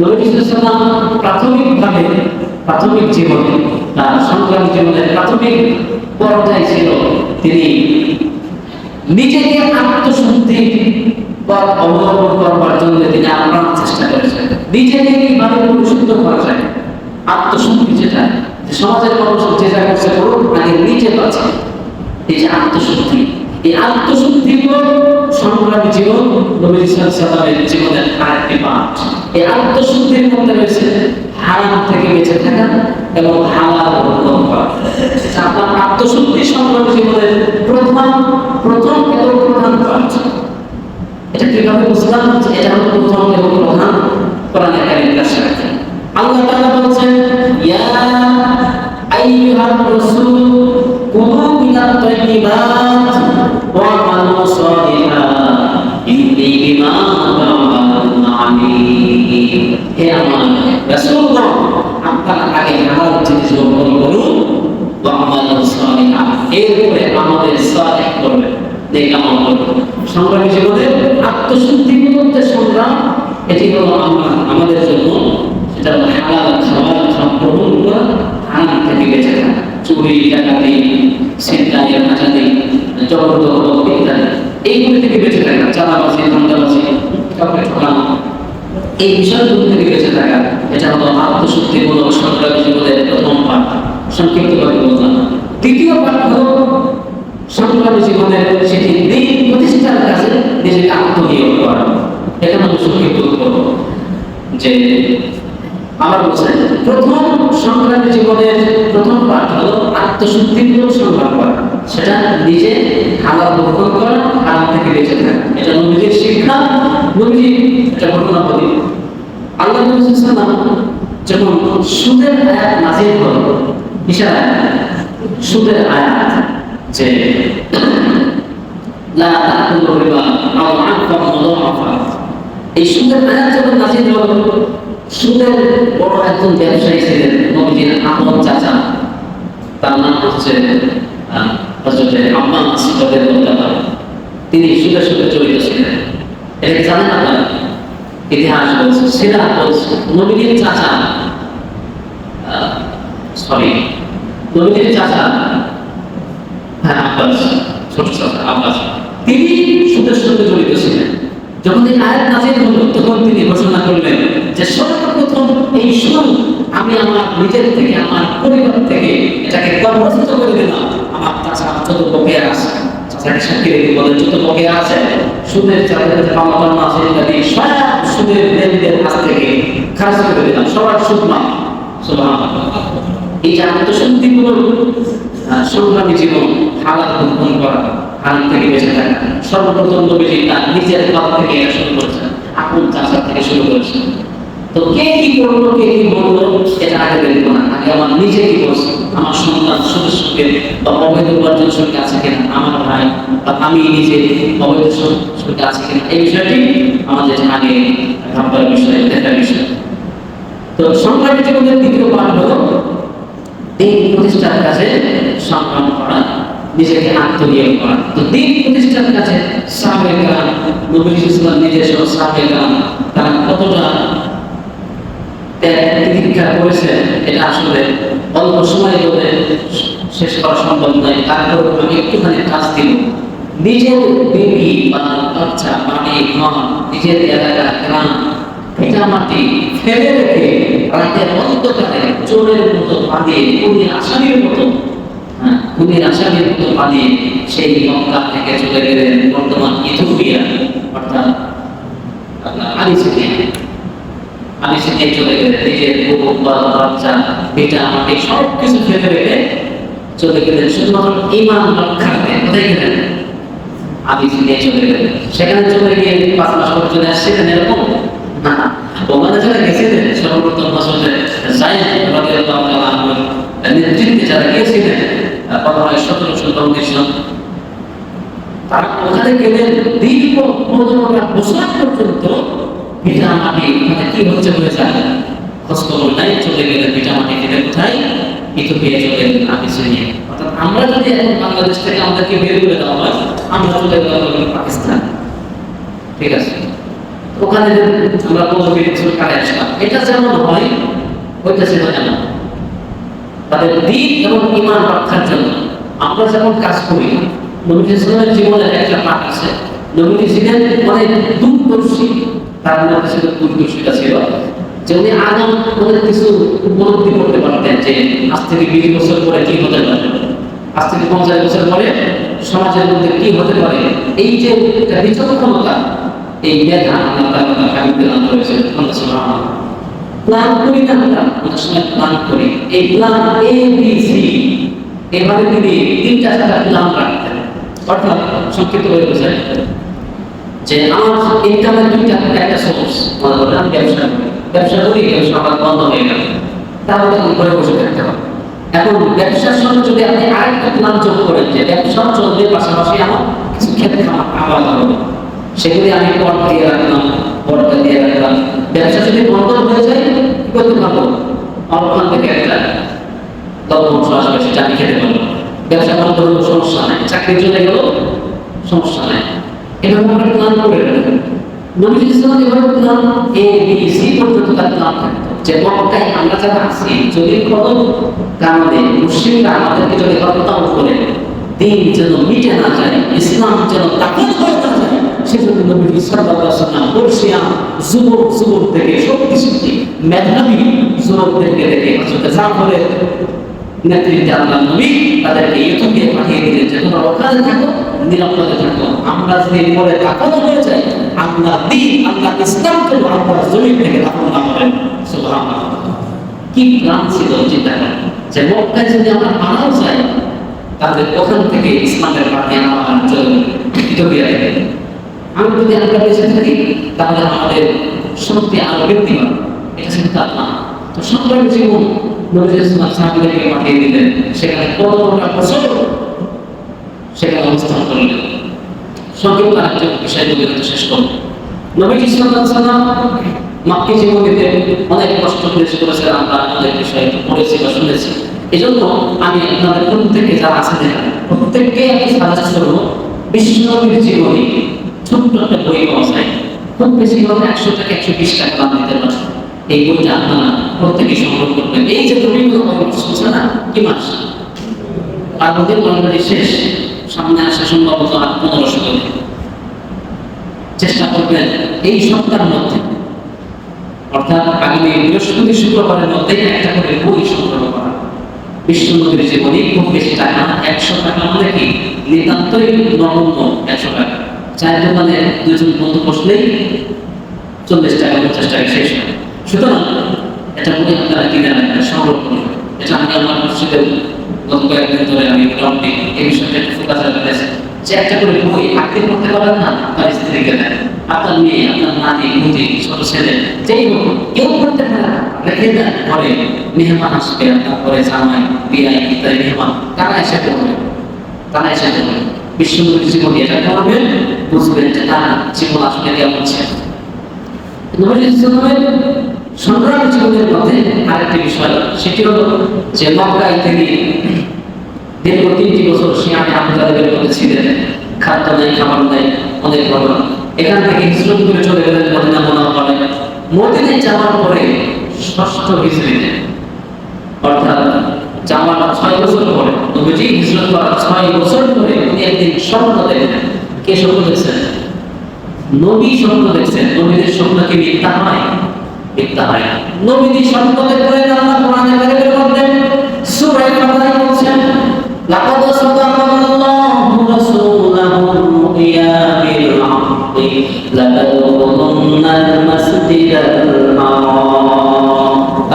নবী সাল্লাল্লাহু আলাইহি ওয়াসাল্লাম প্রাথমিকভাবে প্রাথমিক জীবনে তার সংগ্রামী জীবনের প্রাথমিক পর্যায়ে ছিল তিনি নিজেকে আত্মশুদ্ধি পথ অবলম্বন করবার জন্য তিনি আপ্রাণ চেষ্টা করেছেন। নিজেকে কিভাবে পরিশুদ্ধ করা যায়, আত্মশুদ্ধি যেটা সমাজের মানুষ যে যা করছে করুন, আগে নিজে বাঁচে। এই যে আত্মশুদ্ধি, এই আত্মশুদ্ধি সংগ্রামী জীবন নবী সাল্লাল্লাহু আলাইহি ওয়াসাল্লামের জীবনের আরেকটি পাঠ। এই আত্মশুদ্ধির মধ্যে রয়েছে হারাম থেকে বেঁচে থাকা এবং হালাল অর্জন করা। আপনার আত্মশুদ্ধি সংগ্রামী জীবনের প্রথম এবং প্রধান পাঠ। এটা কিভাবে বুঝলাম? এটা হলো প্রথম এবং প্রধান কোরআনের কারিমের সাথে আল্লাহ তাআলা বলছেন, ইয়া আইয়ুহার রাসূল কুলু মিনাত তাইয়্যিবাত ওয়া আমালু সালিহান ইন্নী বিমা তা'মালুন আলীম। হে আমার রাসূলগণ, আপনারা আগে হালাল জিনিস গ্রহণ করুন, ওয়া আমালু সালিহান, এরপরে আমাদের সালেহ করবেন, নেক আমল করবেন। সংগ্রামী জীবনের আত্মশুদ্ধির মধ্যে সংগ্রাম, এটি হলো আমাদের জন্য সেটা হলো হালাল খাবার গ্রহণ করা, হারাম থেকে বেঁচে থাকা, চুরি ডাকাতি ছিনতাই ডাকাতি জবরদখল ইত্যাদি এইগুলি থেকে বেঁচে থাকা, চাঁদাবাজি ধান্দাবাজি কাউকে ঠকানো, এই বিষয়গুলো থেকে বেঁচে থাকা। এটা হলো আত্মশুদ্ধিমূলক সংগ্রামী জীবনের প্রথম পাঠ, সংক্ষিপ্তভাবে বললাম। দ্বিতীয় পাঠ হলো সংগ্রামী জীবনের সেটি দিন প্রতিষ্ঠার কাছে নিজেকে আত্মনিয়োগ করা। এখানে আমি সংক্ষিপ্ত করব যে আমার বলছেন প্রথম সংগ্রামী জীবনের প্রথম পাঠ হলো আত্মশুদ্ধিমূলক সংগ্রাম করা, সেটা নিজে হালাল গ্রহণ করা, হারাম থেকে বেঁচে থাকা। এটা নবীজির শিক্ষা। নবীজি এটা ঘটনা বলি, আল্লাহ নবী সাল্লাল্লাহু আলাইহি ওয়াসাল্লাম যখন সুদের আয়াত নাযিল হলো, কিসের আয়াত? সুদের আয়াত, যে লা তাকুলু রিবা আও আনফা মুদাআফা, এই সুদের আয়াত যখন নাযিল হলো, সুদের বড় একজন ব্যবসায়ী ছিলেন নবীজির আপন চাচা, তার নাম হচ্ছে হযরত আব্বাস রাদিয়াল্লাহু তাআলা। তিনি সুদের সাথে জড়িত ছিলেন। এটা জানেন আপনারা? ইতিহাস বলছে, সিরাত বলছে, নবীজির চাচা নবীজির চাচা, হ্যাঁ আব্বাস, ছোট চাচা আব্বাস, তিনি সুদের সাথে জড়িত ছিলেন। যখন এই আয়াত নাযিল হলো, তখন তিনি ঘোষণা করলেন যে সর্বপ্রথম এই সুদ আমি আমার নিজের থেকে, আমার পরিবার থেকে এটাকে কর্মস্থ করে দিলাম। আমার চাচা যত বকেয়া আছে, চাচাকে সাক্ষী রেখে বলেন, যত বকেয়া আছে সুদের চাঁদের পাওনা আছে ইত্যাদি সব সুদের লেনদেন কাছ থেকে খারিজ করে দিলাম, সবার সুদ মাফ। সুবহানাল্লাহ। এই যে আত্মশুদ্ধিমূলক সংগ্রামী জীবন, হালাল গ্রহণ করা, হারাম থেকে বেঁচে থাকা, সর্বপ্রথম নবীজি তার নিজের বাপ থেকে এটা শুরু করেছেন, আপন চাচা থেকে শুরু করেছেন। তো কে কি করলো, কে কি বললো, এটা আগে দেখবো না, আগে আমার নিজে কি করছি, আমার সন্তান সুদের সঙ্গে বা অবৈধ উপার্জন সঙ্গে আছে কিনা, আমার ভাই বা আমি নিজে অবৈধ সঙ্গে আছে কিনা, এই বিষয়টি আমাদের আগে ভাববার বিষয়, দেখার বিষয়। তো সংগ্রামী জীবনের দ্বিতীয় পাঠ হলো দিন প্রতিষ্ঠার কাছে সংগ্রাম করা, নিজেকে আত্মনিয়োগ করা। তো দিন প্রতিষ্ঠার কাছে সাহাবায়ে কেরাম, নবী সাল্লাল্লাহু আলাইহি ওয়াসাল্লাম নিজের সহ সাহাবায়ে কেরাম তারা কতটা প্রতীক্ষা করেছে, এটা আসলে অল্প সময়ের মধ্যে শেষ করা সম্ভব নয়। তারপর আমি একটুখানি কাজ দিব। নিজের বিবি বা বাচ্চা, বাড়ি ঘর, নিজের এলাকা, গ্রাম, ভিটা মাটি ফেলে রেখে রাতের অন্ধকারে চোরের মতো বাঁধিয়ে, খুনি আসামির মতো খুনের আসামির মতো পালিয়ে সেই মক্কা থেকে চলে গেলেন বর্তমান ইথিওপিয়া, অর্থাৎ আপনার আবিসিনিয়া চলে গেলেন। নিজের বউ বাচ্চা পিতা মাটি সব কিছু ফেলে রেখে চলে গেলেন শুধুমাত্র ঈমান রক্ষার্থে। কোথায় গেলেন? আবিসিনিয়া চলে গেলেন। সেখানে চলে গিয়ে 5 মাস পর চলে আসছিলেন এরকম না, ওখানে যারা গেছিলেন সর্বপ্রথম মাসুদে যায়েদ রাদিয়াল্লাহু তাআলা আনহুর নেতৃত্বে যারা গিয়েছিলেন, বলা হয় 1719 জন, তারা ওখানে গেলেন দীর্ঘ 15টা বছর পর্যন্ত পিতা মাটি মানে কি হচ্ছে বলে যায় খোঁজ খবর নাই। চলে গেলেন পিতা মাটি থেকে কোথায়? ইথিওপিয়া চলে গেলেন আবিসিনিয়া। অর্থাৎ আমরা যদি এখন বাংলাদেশ থেকে আমাদেরকে বের করে দেওয়া হয়, আমরা চলে গেলাম পাকিস্তান, ঠিক আছে? ওখানে আমরা 15-20 বছর কাটে আসলাম। এটা যেমন হয় ওইটা ছিল এমন তাদের দিন এবং ঈমান রক্ষার জন্য আমরা যেমন কাজ করি। নবী সাল্লাল্লাহু আলাইহি জীবনের একটা পাঠ আছে, নবী ছিলেন অনেক দূরদর্শী। তার মধ্যে ছিল দূরদর্শিতা ছিল যে উনি আগাম অনেক কিছু উপলব্ধি করতে পারতেন যে আজ থেকে 20 বছর পরে কি হতে পারে, আজ থেকে 50 বছর পরে সমাজের মধ্যে কি হতে পারে। এই যে বিচক্ষণতা, এই মেধা আল্লাহ তাআলা হাবিবকে দান করেছেন। আল্লাহ সুবহানাহু প্ল্যান করি না, আমরা অনেক সময় প্ল্যান করি। এই প্ল্যান ABC এভাবে তিনি 3-4টা প্ল্যান রাখতেন। অর্থাৎ সংক্ষিপ্ত করে বোঝায় যে আমার ইনকামের 2টা সোর্স, মনে করেন আমি ব্যবসা করি, ব্যবসা আমার বন্ধ হয়ে গেল, তাহলে তখন ঘরে বসে থাকতে হবে। এখন ব্যবসার সঙ্গে যদি আপনি আরেকটা প্ল্যান যোগ করেন যে ব্যবসা চলবে, পাশাপাশি আমার কিছু খেতে খাওয়া হবে, সেগুলি আমি পট দিয়ে রাখলাম, পটটা দিয়ে রাখলাম। ব্যবসা যদি বন্ধ হয়ে যায় কি করতে পারবো? ওখান থেকে একটা লভ্যাংশ আসবে, সেটা আমি খেতে পারবো। ব্যবসা বন্ধ হলো সমস্যা নাই, চাকরি চলে গেল সমস্যা নাই। এভাবে আমরা প্ল্যান করে রাখবেন। নবী সাল্লাল্লাহু আলাইহি ওয়াসাল্লাম প্ল্যান ABC পর্যন্ত তার প্ল্যান থাকতো যে মক্কায় আমরা যারা আছি যদি কোনো কারণে মুশরিকরা আমাদেরকে যদি হত্যা করে, দিন যেন মিটে না যায়, ইসলাম যেন দাখিল হয়ে না যায়, সেজন্য নবী সাল্লাল্লাহু আলাইহি ওয়াসাল্লাম পর্শিয়া যুবক থেকে শক্তিশালী মেধাবী যুবকদেরকে দেখে হযরত জাফরের নেতৃত্বে আল্লাহ নবী তাদেরকে ইথিওপিয়া পাঠিয়ে দিলেন যে তোমরা ওখানে থাকো, নিরাপদে থাকো। আমরা যদি পরে দাফন হয়ে যাই, আল্লাহ দ্বীন আল্লাহ ইসলামকে আল্লাহর জমিন থেকে দাফন না করেন। সুবহানাল্লাহ, কি প্ল্যান ছিল চিন্তা করেন যে মক্কায় যদি আমরা মারাও যাই, তাহলে ওখান থেকে ইসলামের বাণী আমার চলবে ইথিওপিয়া থেকে। আমি যদি আমরা বেঁচে থাকি তাহলে আমাদের শক্তি আরো বৃদ্ধি পাবে। এটা ছিল তার প্ল্যান। তো সংগ্রামী জীবন নবী সাল্লাল্লাহু আলাইহি ওয়াসাল্লামকে পাঠিয়ে দিলেন, সেখানে 15টা বছর সেখানে অবস্থান করলেন। সংক্ষিপ্ত আরেকটা বিষয় বলে শেষ করব। নবী সাল্লাল্লাহু আলাইহি ওয়াসাল্লাম মক্কি জীবনীতে অনেক কষ্ট করেছেন, আমরা অনেক বিষয় পড়েছি বা শুনেছি। এই জন্য আমি আপনাদের প্রত্যেককে যারা আছেন এখানে প্রত্যেককে আমি সাজেস্ট করবো বিশ্বনবীর জীবনী ছোট্ট একটা বই পাওয়া যায়, খুব বেশি হলে 100 থেকে 120 টাকা দাম দিতে পারে। এই বইটা আপনারা প্রত্যেকে সংগ্রহ করবেন। এই যে রবিগুলো চলছে না, কি মাস আর মধ্যে অলরেডি শেষ, সামনে আসা সম্ভবত আর 1500 দিন। চেষ্টা করবেন এই সপ্তাহের মধ্যে, অর্থাৎ আগামী বৃহস্পতি শুক্রবারের মধ্যে একটা করে বই সংগ্রহ করা। বিশ্বনবীর জীবনী খুব বেশি টাকা, 100 টাকা মানে কি নিতান্তই নগণ্য। 100 টাকা চায়ের দোকানে 2 জন বন্ধু বসলেই 40 টাকা 50 টাকা শেষ হয়। সুতরাং এটা বই আপনারা কিনে রাখবেন, সংগ্রহ করবেন। এটা আমি আমার মসজিদে গত কয়েকদিন ধরে আমি মোটামুটি এই বিষয়টা একটু ফোকাস রাখতেছি যে একটা করে বই আপনি পড়তে পারেন না, আপনার স্ত্রীকে দেন, আপনার মেয়ে, আপনার নাতি, মুতি, ছোট ছেলে, যেই হোক কেউ পড়তে পারে না, রেখে দেন। ঘরে মেহমান আসবে, আপনার ঘরে জামাই, বিয়াই ইত্যাদি মেহমান, তারা এসে পড়বে, তারা এসে পড়বে। বিশ্বনবীর জীবনী এটা পড়বেন, বুঝবেন যে তার জীবন আসলে কেমন ছিল। নবী সাল্লাল্লাহু সংগ্রামী জীবনের মধ্যে আরেকটি বিষয়, সেটি হলো যে মক্কায় তিনি দীর্ঘ 3টি বছর সিয়ামে আবু তালেবের মধ্যে ছিলেন। খাদ্য নেই, খাবার নেই, অনেক প্রবলেম। এখান থেকে হিজরত করে চলে গেলেন মদিনা মুনাওয়ারায়। মদিনায় যাওয়ার পরে 6ষ্ঠ হিজরিতে, অর্থাৎ যাওয়ার 6 বছর পরে, নবীজি হিজরত করার 6 বছর পরে উনি একদিন স্বপ্ন দেখলেন। কে স্বপ্ন দেখছেন? নবী স্বপ্ন দেখছেন। নবীদের স্বপ্ন কি মিথ্যা হয়? মিথ্যা হয় না। নবীজি স্বপ্ন দেখলেন, আল্লাহ কোরআনে কারিমের মধ্যে সূরা ফাতিহা বলছেন লাকাদ সাদাকাল্লাহু রাসূলাহুল রুয়া বিল হাক্কি লাতাদখুলুন্নাল মাসজিদাল হারাম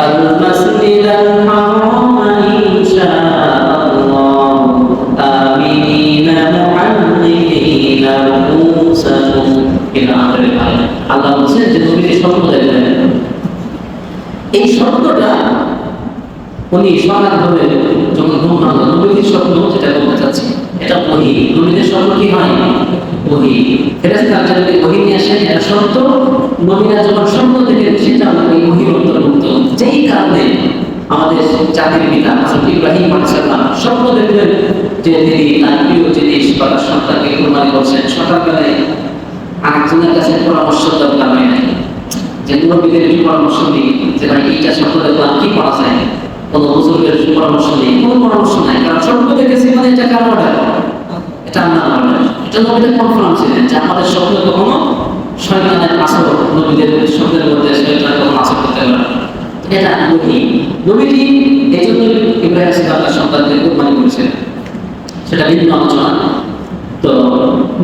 المسجد الحرام إن شاء الله آمنين محلقين رؤوسكم إلى آخر الآية আল্লাহ বলেন যে তুমি যে স্বপ্ন দেখলেন এই স্বপ্নটা উনি সকালভাবে যখন ঘুম ভাঙলো নবীর স্বপ্ন যেটা বলতে চাচ্ছি এটা ওহী নবীদের স্বপ্ন কি হয় ওহী ফেরেশতা যদি ওহী নিয়ে আসেন এটা সত্য নবীরা যখন স্বপ্ন দেখেন সেটা ওই ওহীর অন্তর্ভুক্ত যেই কারণে আমাদের জাতির পিতা হযরত ইব্রাহিম আলাইহিস সালাম স্বপ্ন দেখলেন যে তিনি তার প্রিয় জিনিস বা তার সন্তানকে কুরবানি করছেন সকালবেলায় আরেকজনের কাছে পরামর্শ দরকার হয় না যে নবীদের পরামর্শ নেই যে ভাই এইটা স্বপ্ন দেখলাম কি করা যায় কোনো বুজুর্গের পরামর্শ নেই কোনো পরামর্শ নাই কারণ স্বপ্ন দেখেছি মানে এটা কার অর্ডার এটা আল্লাহর অর্ডার এটা নবীদের কনফার্ম ছিলেন যে আমাদের স্বপ্ন কখনো শয়তানের আসর নবীদের স্বপ্নের মধ্যে শয়তান কখনো আসর করতে পারে না এটা নবীজি এই জন্য ইব্রাহিম সাল্লাল্লাহু সন্তানদের কুরবানি করেছেন সেটা ভিন্ন আলোচনা তো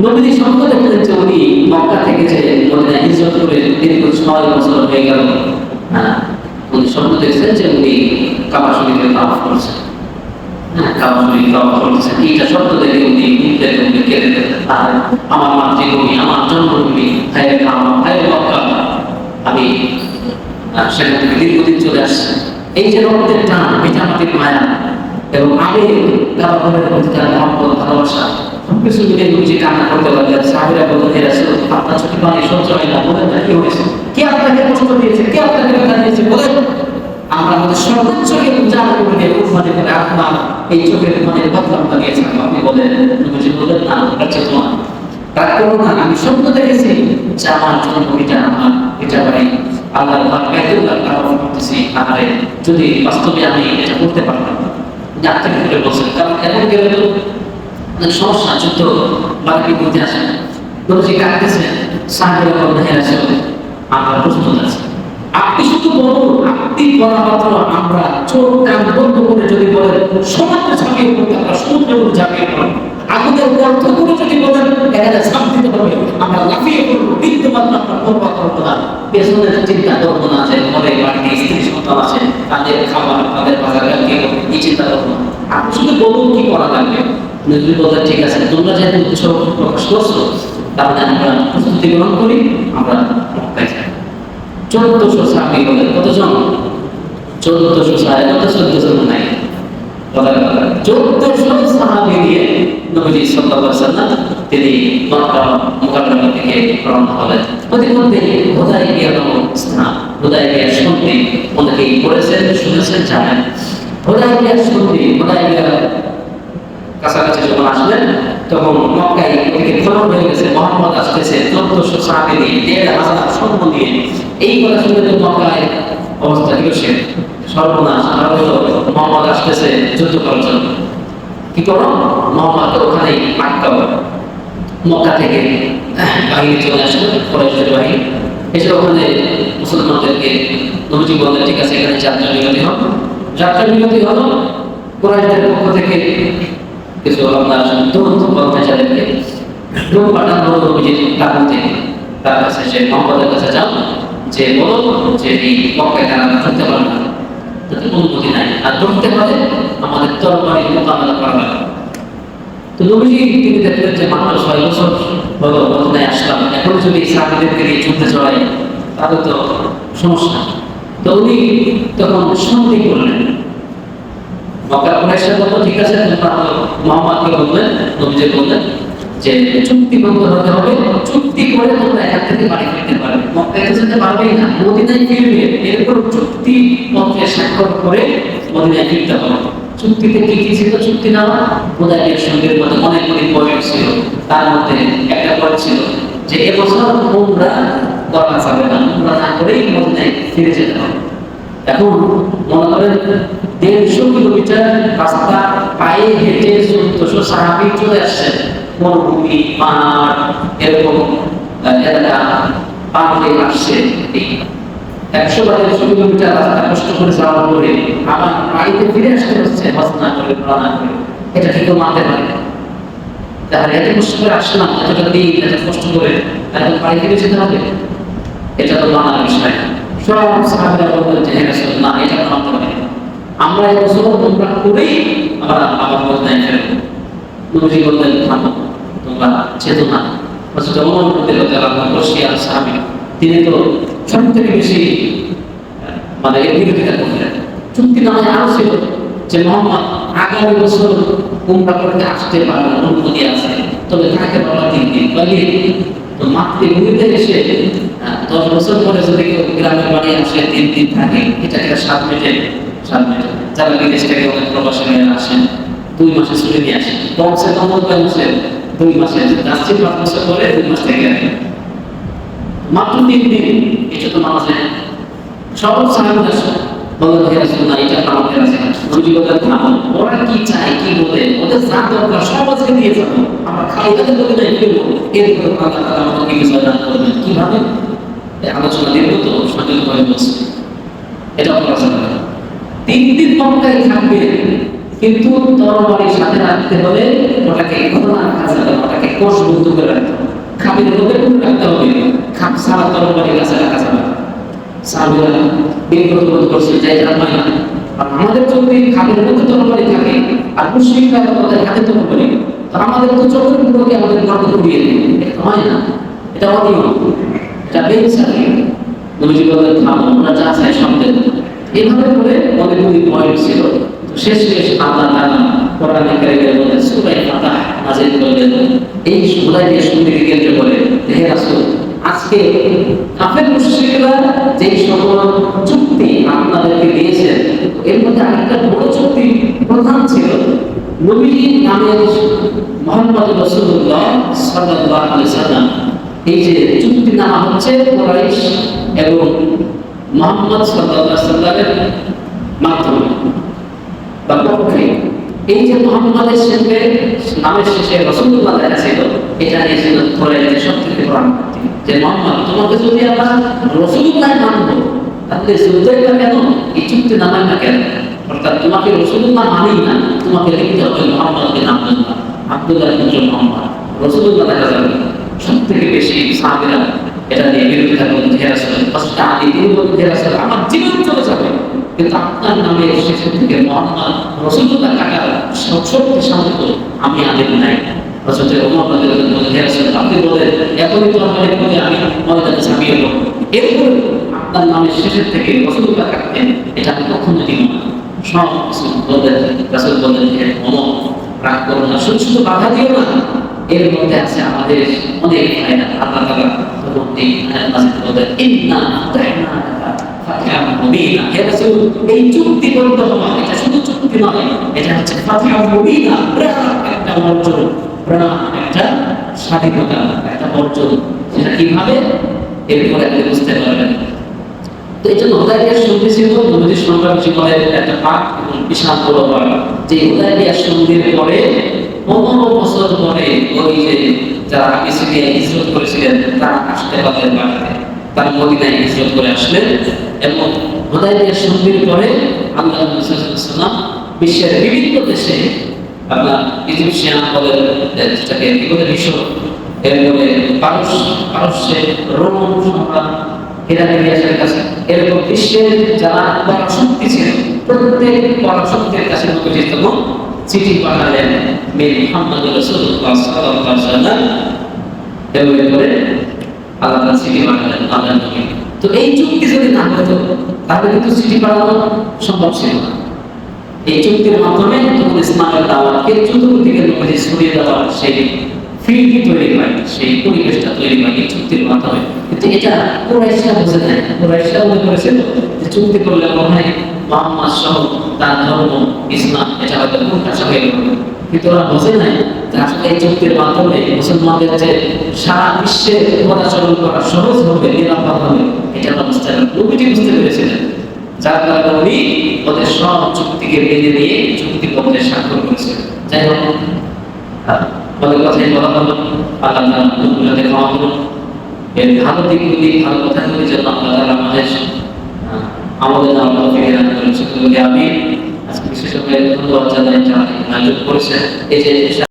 নবীজি স্বপ্ন দেখলেন যে উনি মক্কা থেকে যে মদিনায় হিজরত করে দীর্ঘ 6 বছর হয়ে গেল উনি স্বপ্ন দেখছেন যে উনি কাবা শরীফে তাওয়াফ করছেন কাবা শরীফে তাওয়াফ করছেন এইটা স্বপ্ন দেখে উনি কেঁদে দিলেন আর আমার মাতৃভূমি আমার জন্মভূমি হায় কাবা হায় মক্কা আমি সেখান থেকে দীর্ঘদিন চলে আসছে এই যে রক্তের টান পিতামাতির মায়া এবং আবেগ কাবা ঘরের প্রতি তার মহব্বত ভালোবাসা সবকিছু মিলে নিজে কান্না করতে লাগলেন সাহাবীরা বললেন হে রাসূল আপনার চোখে পানি সহ্য হয় না বলেন না কি হয়েছে কে আপনাকে কষ্ট দিয়েছে কে আপনাকে ব্যথা দিয়েছে বলেন আমরা আমাদের সর্বোচ্চ উজাড় করে দিয়ে কুরবানি করে আপনার এই চোখের পানির বদলা লাগিয়েছেন আপনি বলেন নবীজি বললেন না আচ্ছা তোমার রাগ করো না আমি স্বপ্ন দেখেছি যে আমার জন্মভূমিটা আমার এটা বাড়ি আল্লাহর ঘর বাইতুল্লাহ তাওয়াফ করতেছি আরে যদি বাস্তবে আমি এটা করতে পারতাম ডাক্তার করে বলছেন কারণ এখন গেলে তো অনেক সমস্যা যুদ্ধ বাকি মধ্যে আসে নবীজি কাঁদতেছেন সাহাবীরা বললেন হে রাসূল আমরা প্রস্তুত আছি আপনি শুধু বলুন আপনি বলা মাত্র আমরা চোখ কান বন্ধ করে যদি বলেন সমুদ্রে ঝাঁপিয়ে পড়তে আমরা সমুদ্রে ঝাঁপিয়ে পড়ব আগুনের গর্ত করে যদি বলেন এখানে ঝাঁপ দিতে হবে আমরা লাফিয়ে পড়বো কিন্তু মাত্র আপনার পরোয়া করবো না পেছনের চিন্তা করবো না যে ঘরে বাড়িতে স্ত্রী সন্তান আছে তাদের খাবার তাদের বাজার এই চিন্তা করবো না আপনি শুধু বলুন কি করা লাগবে নজরুল বলতে ঠিক আছে তোমরা যেহেতু উৎসব প্রকাশ করছো তাহলে আমরা প্রস্তুতি গ্রহণ করি আমরা মক্কায় যাই 1400 সাহাবী বলেন কতজন 1400 সাহাবী কত 14 জন নাই 1400 সাহাবী নিয়ে নবী সাল্লাল্লাহু আলাইহি ওয়াসাল্লাম তিনি মক্কা মুকাররমা থেকে রওনা হলেন প্রতিমধ্যে হুদায়বিয়া নামক স্থান হুদায়বিয়ার সন্ধি অনেকেই পড়েছেন শুনেছেন জানেন হুদায়বিয়ার সন্ধি হুদায়বিয়ার কাছাকাছি যখন আসলেন তখন মক্কায় থেকে খবর হয়ে গেছে মুহাম্মদ আসতেছে 1400 সাহাবী নিয়ে 1500 সৈন্য নিয়ে এই কথা শুনে তো মক্কায় অবস্থা কি হচ্ছে সর্বনাশ আর মুহাম্মদ আসতেছে যুদ্ধ করার জন্য কি করো মুহাম্মদ ওখানে আটকাও মক্কা থেকে বাহিনী চলে আসলো কুরাইশের বাহিনী এসে ওখানে মুসলমানদেরকে নবীজি বললেন ঠিক আছে এখানে যাত্রা বিরতি হলো কুরাইশদের পক্ষ থেকে কিছু আপনার দূরত্ব কর্মচারীদেরকে লোক পাঠানো নবীজির কারণ থেকে তার কাছে যে মোহাম্মদের কাছে যাও যে বলো যে এই মক্কায় তারা ঢুকতে পারবে না তাদের অনুমতি নাই আর ঢুকতে পারে আমাদের তরবারির মোকাবেলা করা লাগে তো নবীজি তিনি দেখলেন যে মাত্র 6 বছর হলো মদিনায় আসলাম এখন যদি সাহাবীদেরকে নিয়ে যুদ্ধে জড়াই তাহলে তো সমস্যা তো উনি তখন সন্ধি করলেন মক্কার কুরাইশরা বলল ঠিক আছে তোমরা মুহাম্মদকে বললেন নবীজি বললেন যে চুক্তিবদ্ধ হতে হবে চুক্তি করে তোমরা এখান থেকে বাড়ি ফিরতে পারবে মক্কায় যেতে পারবেই না মদিনায় ফিরবে এরপর চুক্তি পত্রে স্বাক্ষর করে মদিনায় ফিরতে হবে চুক্তিতে কি কি ছিল চুক্তি নেওয়া হুদায়বিয়ার সঙ্গে মধ্যে অনেক পয়েন্ট ছিল তার মধ্যে একটা পয়েন্ট ছিল যে এবছর উমরা করা যাবে না উমরা না করেই মদিনায় ফিরে যেতে হবে এখন মনে করেন 150 কিলোমিটার রাস্তা পায়ে হেঁটে 1400 সাহাবী চলে আসছে মরুভূমি পাহাড় এরকম এলাকা পার হয়ে আসছে 100 কিলোমিটার রাস্তা কষ্ট করে যাওয়ার পরে আবার বাড়িতে ফিরে আসতে হচ্ছে হজ না করে প্রাণা করে এটা কি কেউ মানতে পারে? তাহলে এত কষ্ট করে আসলাম, এতটা দিন এত কষ্ট করে এখন বাড়ি ফিরে যেতে হবে, এটা তো মানার বিষয় না। সব সাহাবীরা বলতেন যে হে রাসূলুল্লাহ, না, এটা মানতে পারি না। আমরা এবছর তোমরা করেই আমরা আবার মদিনায় ফেরবো। নবীজি বললেন থামো, তোমরা যেতো না। হযরত ওমর রাদিয়াল্লাহু আনহু বর্ষিয়ার সাহাবী, তিনি তো সবথেকে বেশি মানে এর বিরোধিতা করলেন। চুক্তিনামায় আরো ছিল যে মুহাম্মদ আগামী বছর উমরা করতে আসতে পারবেন, অনুমতি আছে, তবে তাকে বলা 3 দিন বাকি। তো মাতৃ ভূমিতে এসে 10 বছর পরে যদি কেউ গ্রামের বাড়ি আসে 3 দিন থাকে, এটাকে 7 মিনিটে 7 মিনিট। যারা বিদেশ থেকে অনেক প্রবাসী মেয়েরা আসেন 2 মাসে ছুটি নিয়ে আসেন, কমসে কম 2 মাসে যাচ্ছে, 5 বছর পরে 2 মাস থেকে আসেন, মাত্র 3 দিন। এটা তো মানা যায় না। সব সাহাবীরা বললেন হে রাসূলুল্লাহ, এটা আমাদের আছে না। নবী বললেন থামো, ওরা কি চায় কি বলে ওদের যা দরকার সব আজকে দিয়ে যাবো, আমরা খালি তাদের বলে নাই ফিরবো। এরপর আল্লাহ তাআলা আমাদেরকে বিষয় দান করবেন। কিভাবে? এই আলোচনা দীর্ঘ তো সঠিক ভাবে বলছি, এটা করা যাবে না। 3 দিন মক্কায় থাকবে, কিন্তু তরবারির সাথে রাখতে হলে ওটাকে খোলা রাখা যাবে, ওটাকে কোষবদ্ধ করে রাখতে হবে, খাবির মধ্যে করে রাখতে হবে, খাপ ছাড়া তরবারির কাছে রাখা যাবে না। সাহাবীরা বিব্রত বোধ করছে যে এটা হয় না। আর আমাদের যদি খাদের মধ্যে তরবারি থাকে আর মুশরিকরা তাদের হাতে তরবারি, তো আমাদের তো চোখের মুখে আমাদের গর্ত করিয়ে দেবে, এটা হয় না, এটা অনিয়ম, এটা বেইনসাফি। নবীজি বললেন থামো, আমরা যা চাই সব দেব। এইভাবে করে অনেক পয়েন্ট ছিল। তো শেষ আল্লাহ তাআলা কোরআনে কারীমের মধ্যে সূরা ফাতহ নাযিল করলেন। এই হুদায়বিয়া সন্ধিকে কেন্দ্র করে হে রাসূল, আজকে কাফের মুশরিকরা যে সকল চুক্তি আপনাদেরকে দিয়েছে, এর মধ্যে আরেকটা বড় চুক্তি প্রধান ছিল নবীজি নামের মুহাম্মদ রাসূলুল্লাহ সাল্লাল্লাহু আলাইহি সাল্লাম। এই যে চুক্তিনামা হচ্ছে কুরাইশ এবং মুহাম্মদ সাল্লাল্লাহু আলাইহি সাল্লামের মাধ্যমে বা পক্ষে। এই যে মুহাম্মাদের সঙ্গে নামের শেষে রাসূলুল্লাহ লেখা ছিল, এটা নিয়ে ছিল কুরাইশের সবথেকে বড় আপত্তি যে মুহাম্মদ, তোমাকে যদি আমরা রাসূলুল্লাহ মানবো তাহলে যুদ্ধটা কেন, এই চুক্তি নামায় না কেন? অর্থাৎ তোমাকে রাসূলুল্লাহ মানি না, তোমাকে লিখতে হবে মুহাম্মদকে নাম না, আব্দুল্লাহ ইবনে মুহাম্মদ, রাসূলুল্লাহ লেখা যাবে। সবথেকে বেশি সাহাবীরা এটা নিয়ে বিরোধিতা করলেন। হে রাসূল, ফার্স্ট আলী তিনি বললেন হে রাসূল, আমার জীবন চলে যাবে কিন্তু আপনার নামে শেষ থেকে মুহাম্মদ রাসূলুল্লাহ টাকার শক্তি সামর্থ্য আমি আনেন নাই। হযরত ওমর রাদিয়াল্লাহু আনহু বলেন হে রাসূল, আপনি বলেন এখনই তো আমাদের বলে আমি ময়দানে ঝাঁপিয়ে পড়ব, এরপর আপনার নামের শেষের থেকে রাসূলুল্লাহ কাটতেন, এটা আমি কখনো দিব না। সব কিছু বলেন। রাসূল বলেন হে ওমর, রাগ করো না, শুধু বাধা দিও না, এর মধ্যে আছে আমাদের অনেক ফায়দা। আল্লাহ তাআলা তখন এই আয়াত নাযিল করলেন, ইন্না ফাতাহনা লাকা ফাতহাম মুবিনা। হে রাসূল, এই চুক্তি করতে হবে, এটা শুধু চুক্তি নয়, এটা হচ্ছে ফাতহাম মুবিনা, বিরাট একটা অর্জন, বিরাট একটা স্বাধীনতা, একটা অর্জন। সেটা কিভাবে এরপরে আপনি বুঝতে পারবেন। তো এই জন্য হুদায়বিয়ার সন্ধি ছিল নবীজির সংগ্রাম জীবনের একটা পাঠ এবং বিশাল বড় পাঠ। যে হুদায়বিয়ার সন্ধির পরে 15 বছর পরে ওই যে যারা আগে সিরিয়ায় হিজরত করেছিলেন তারা আসতে পারলেন বাড়িতে, তারা মদিনায় হিজরত করে আসলেন। এবং হুদায়বিয়ার সন্ধির পরে আল্লাহ নবী সাল্লাল্লাহু আলাইহি ওয়াসাল্লাম বিশ্বের বিভিন্ন দেশে, আপনার ইজিপশিয়ান বলেন, যেটাকে কি বলে মিশর, এরপরে পারস্যে রোম সম্রাট হিরাক্লিয়াসের কাছে, এরকম বিশ্বের যারা পরাশক্তি ছিল প্রত্যেক পরাশক্তির কাছে নবীজি তখন চিঠি পাঠালেন মিন মুহাম্মদ রাসূলুল্লাহ সাল্লাল্লাহু আলাইহি ওয়াসাল্লাম। এরপরে আল্লাহ চিঠি পাঠালেন আল্লাহ নবী। তো এই চুক্তি যদি না হতো তাহলে কিন্তু চিঠি পাঠানো সম্ভব ছিল না। এই চুক্তির মাধ্যমে তখন ইসলামের দাওয়াতকে চতুর্দিকে নবীজি ছড়িয়ে দেওয়ার সেই ফিল্ড তৈরি হয়, সেই পরিবেশটা তৈরি হয় এই চুক্তির মাধ্যমে। কিন্তু এটা কুরাইশরা বুঝে নেয়। কুরাইশরা মনে করেছিল যে চুক্তি করলে মনে হয় মুহাম্মদ সহ তার ধর্ম ইসলাম এটা হয়তো প্রকাশ হয়ে গেল, কিন্তু ওরা বোঝে নাই যে আসলে এই চুক্তির মাধ্যমে মুসলমানদের যে সারা বিশ্বে পদাচরণ করা সহজ হবে, নিরাপদ হবে, এটা বুঝতে নবীজি বুঝতে পেরেছিলেন। যার কারণে উনি ওদের সব চুক্তিকে মেনে নিয়ে চুক্তিপত্রে স্বাক্ষর করেছিলেন। যাই হোক, আমাদের কথাই বলা হলো, আল্লাহ তাআলা ক্ষমা করুন। এর ভালো দিকগুলি, ভালো কথাগুলির জন্য আল্লাহ তাআলা আমাদের তৌফিক দান করেন। আমি আজকে সবাই ধন্যবাদ জানাই যারা এই আয়োজন করেছেন। এই যে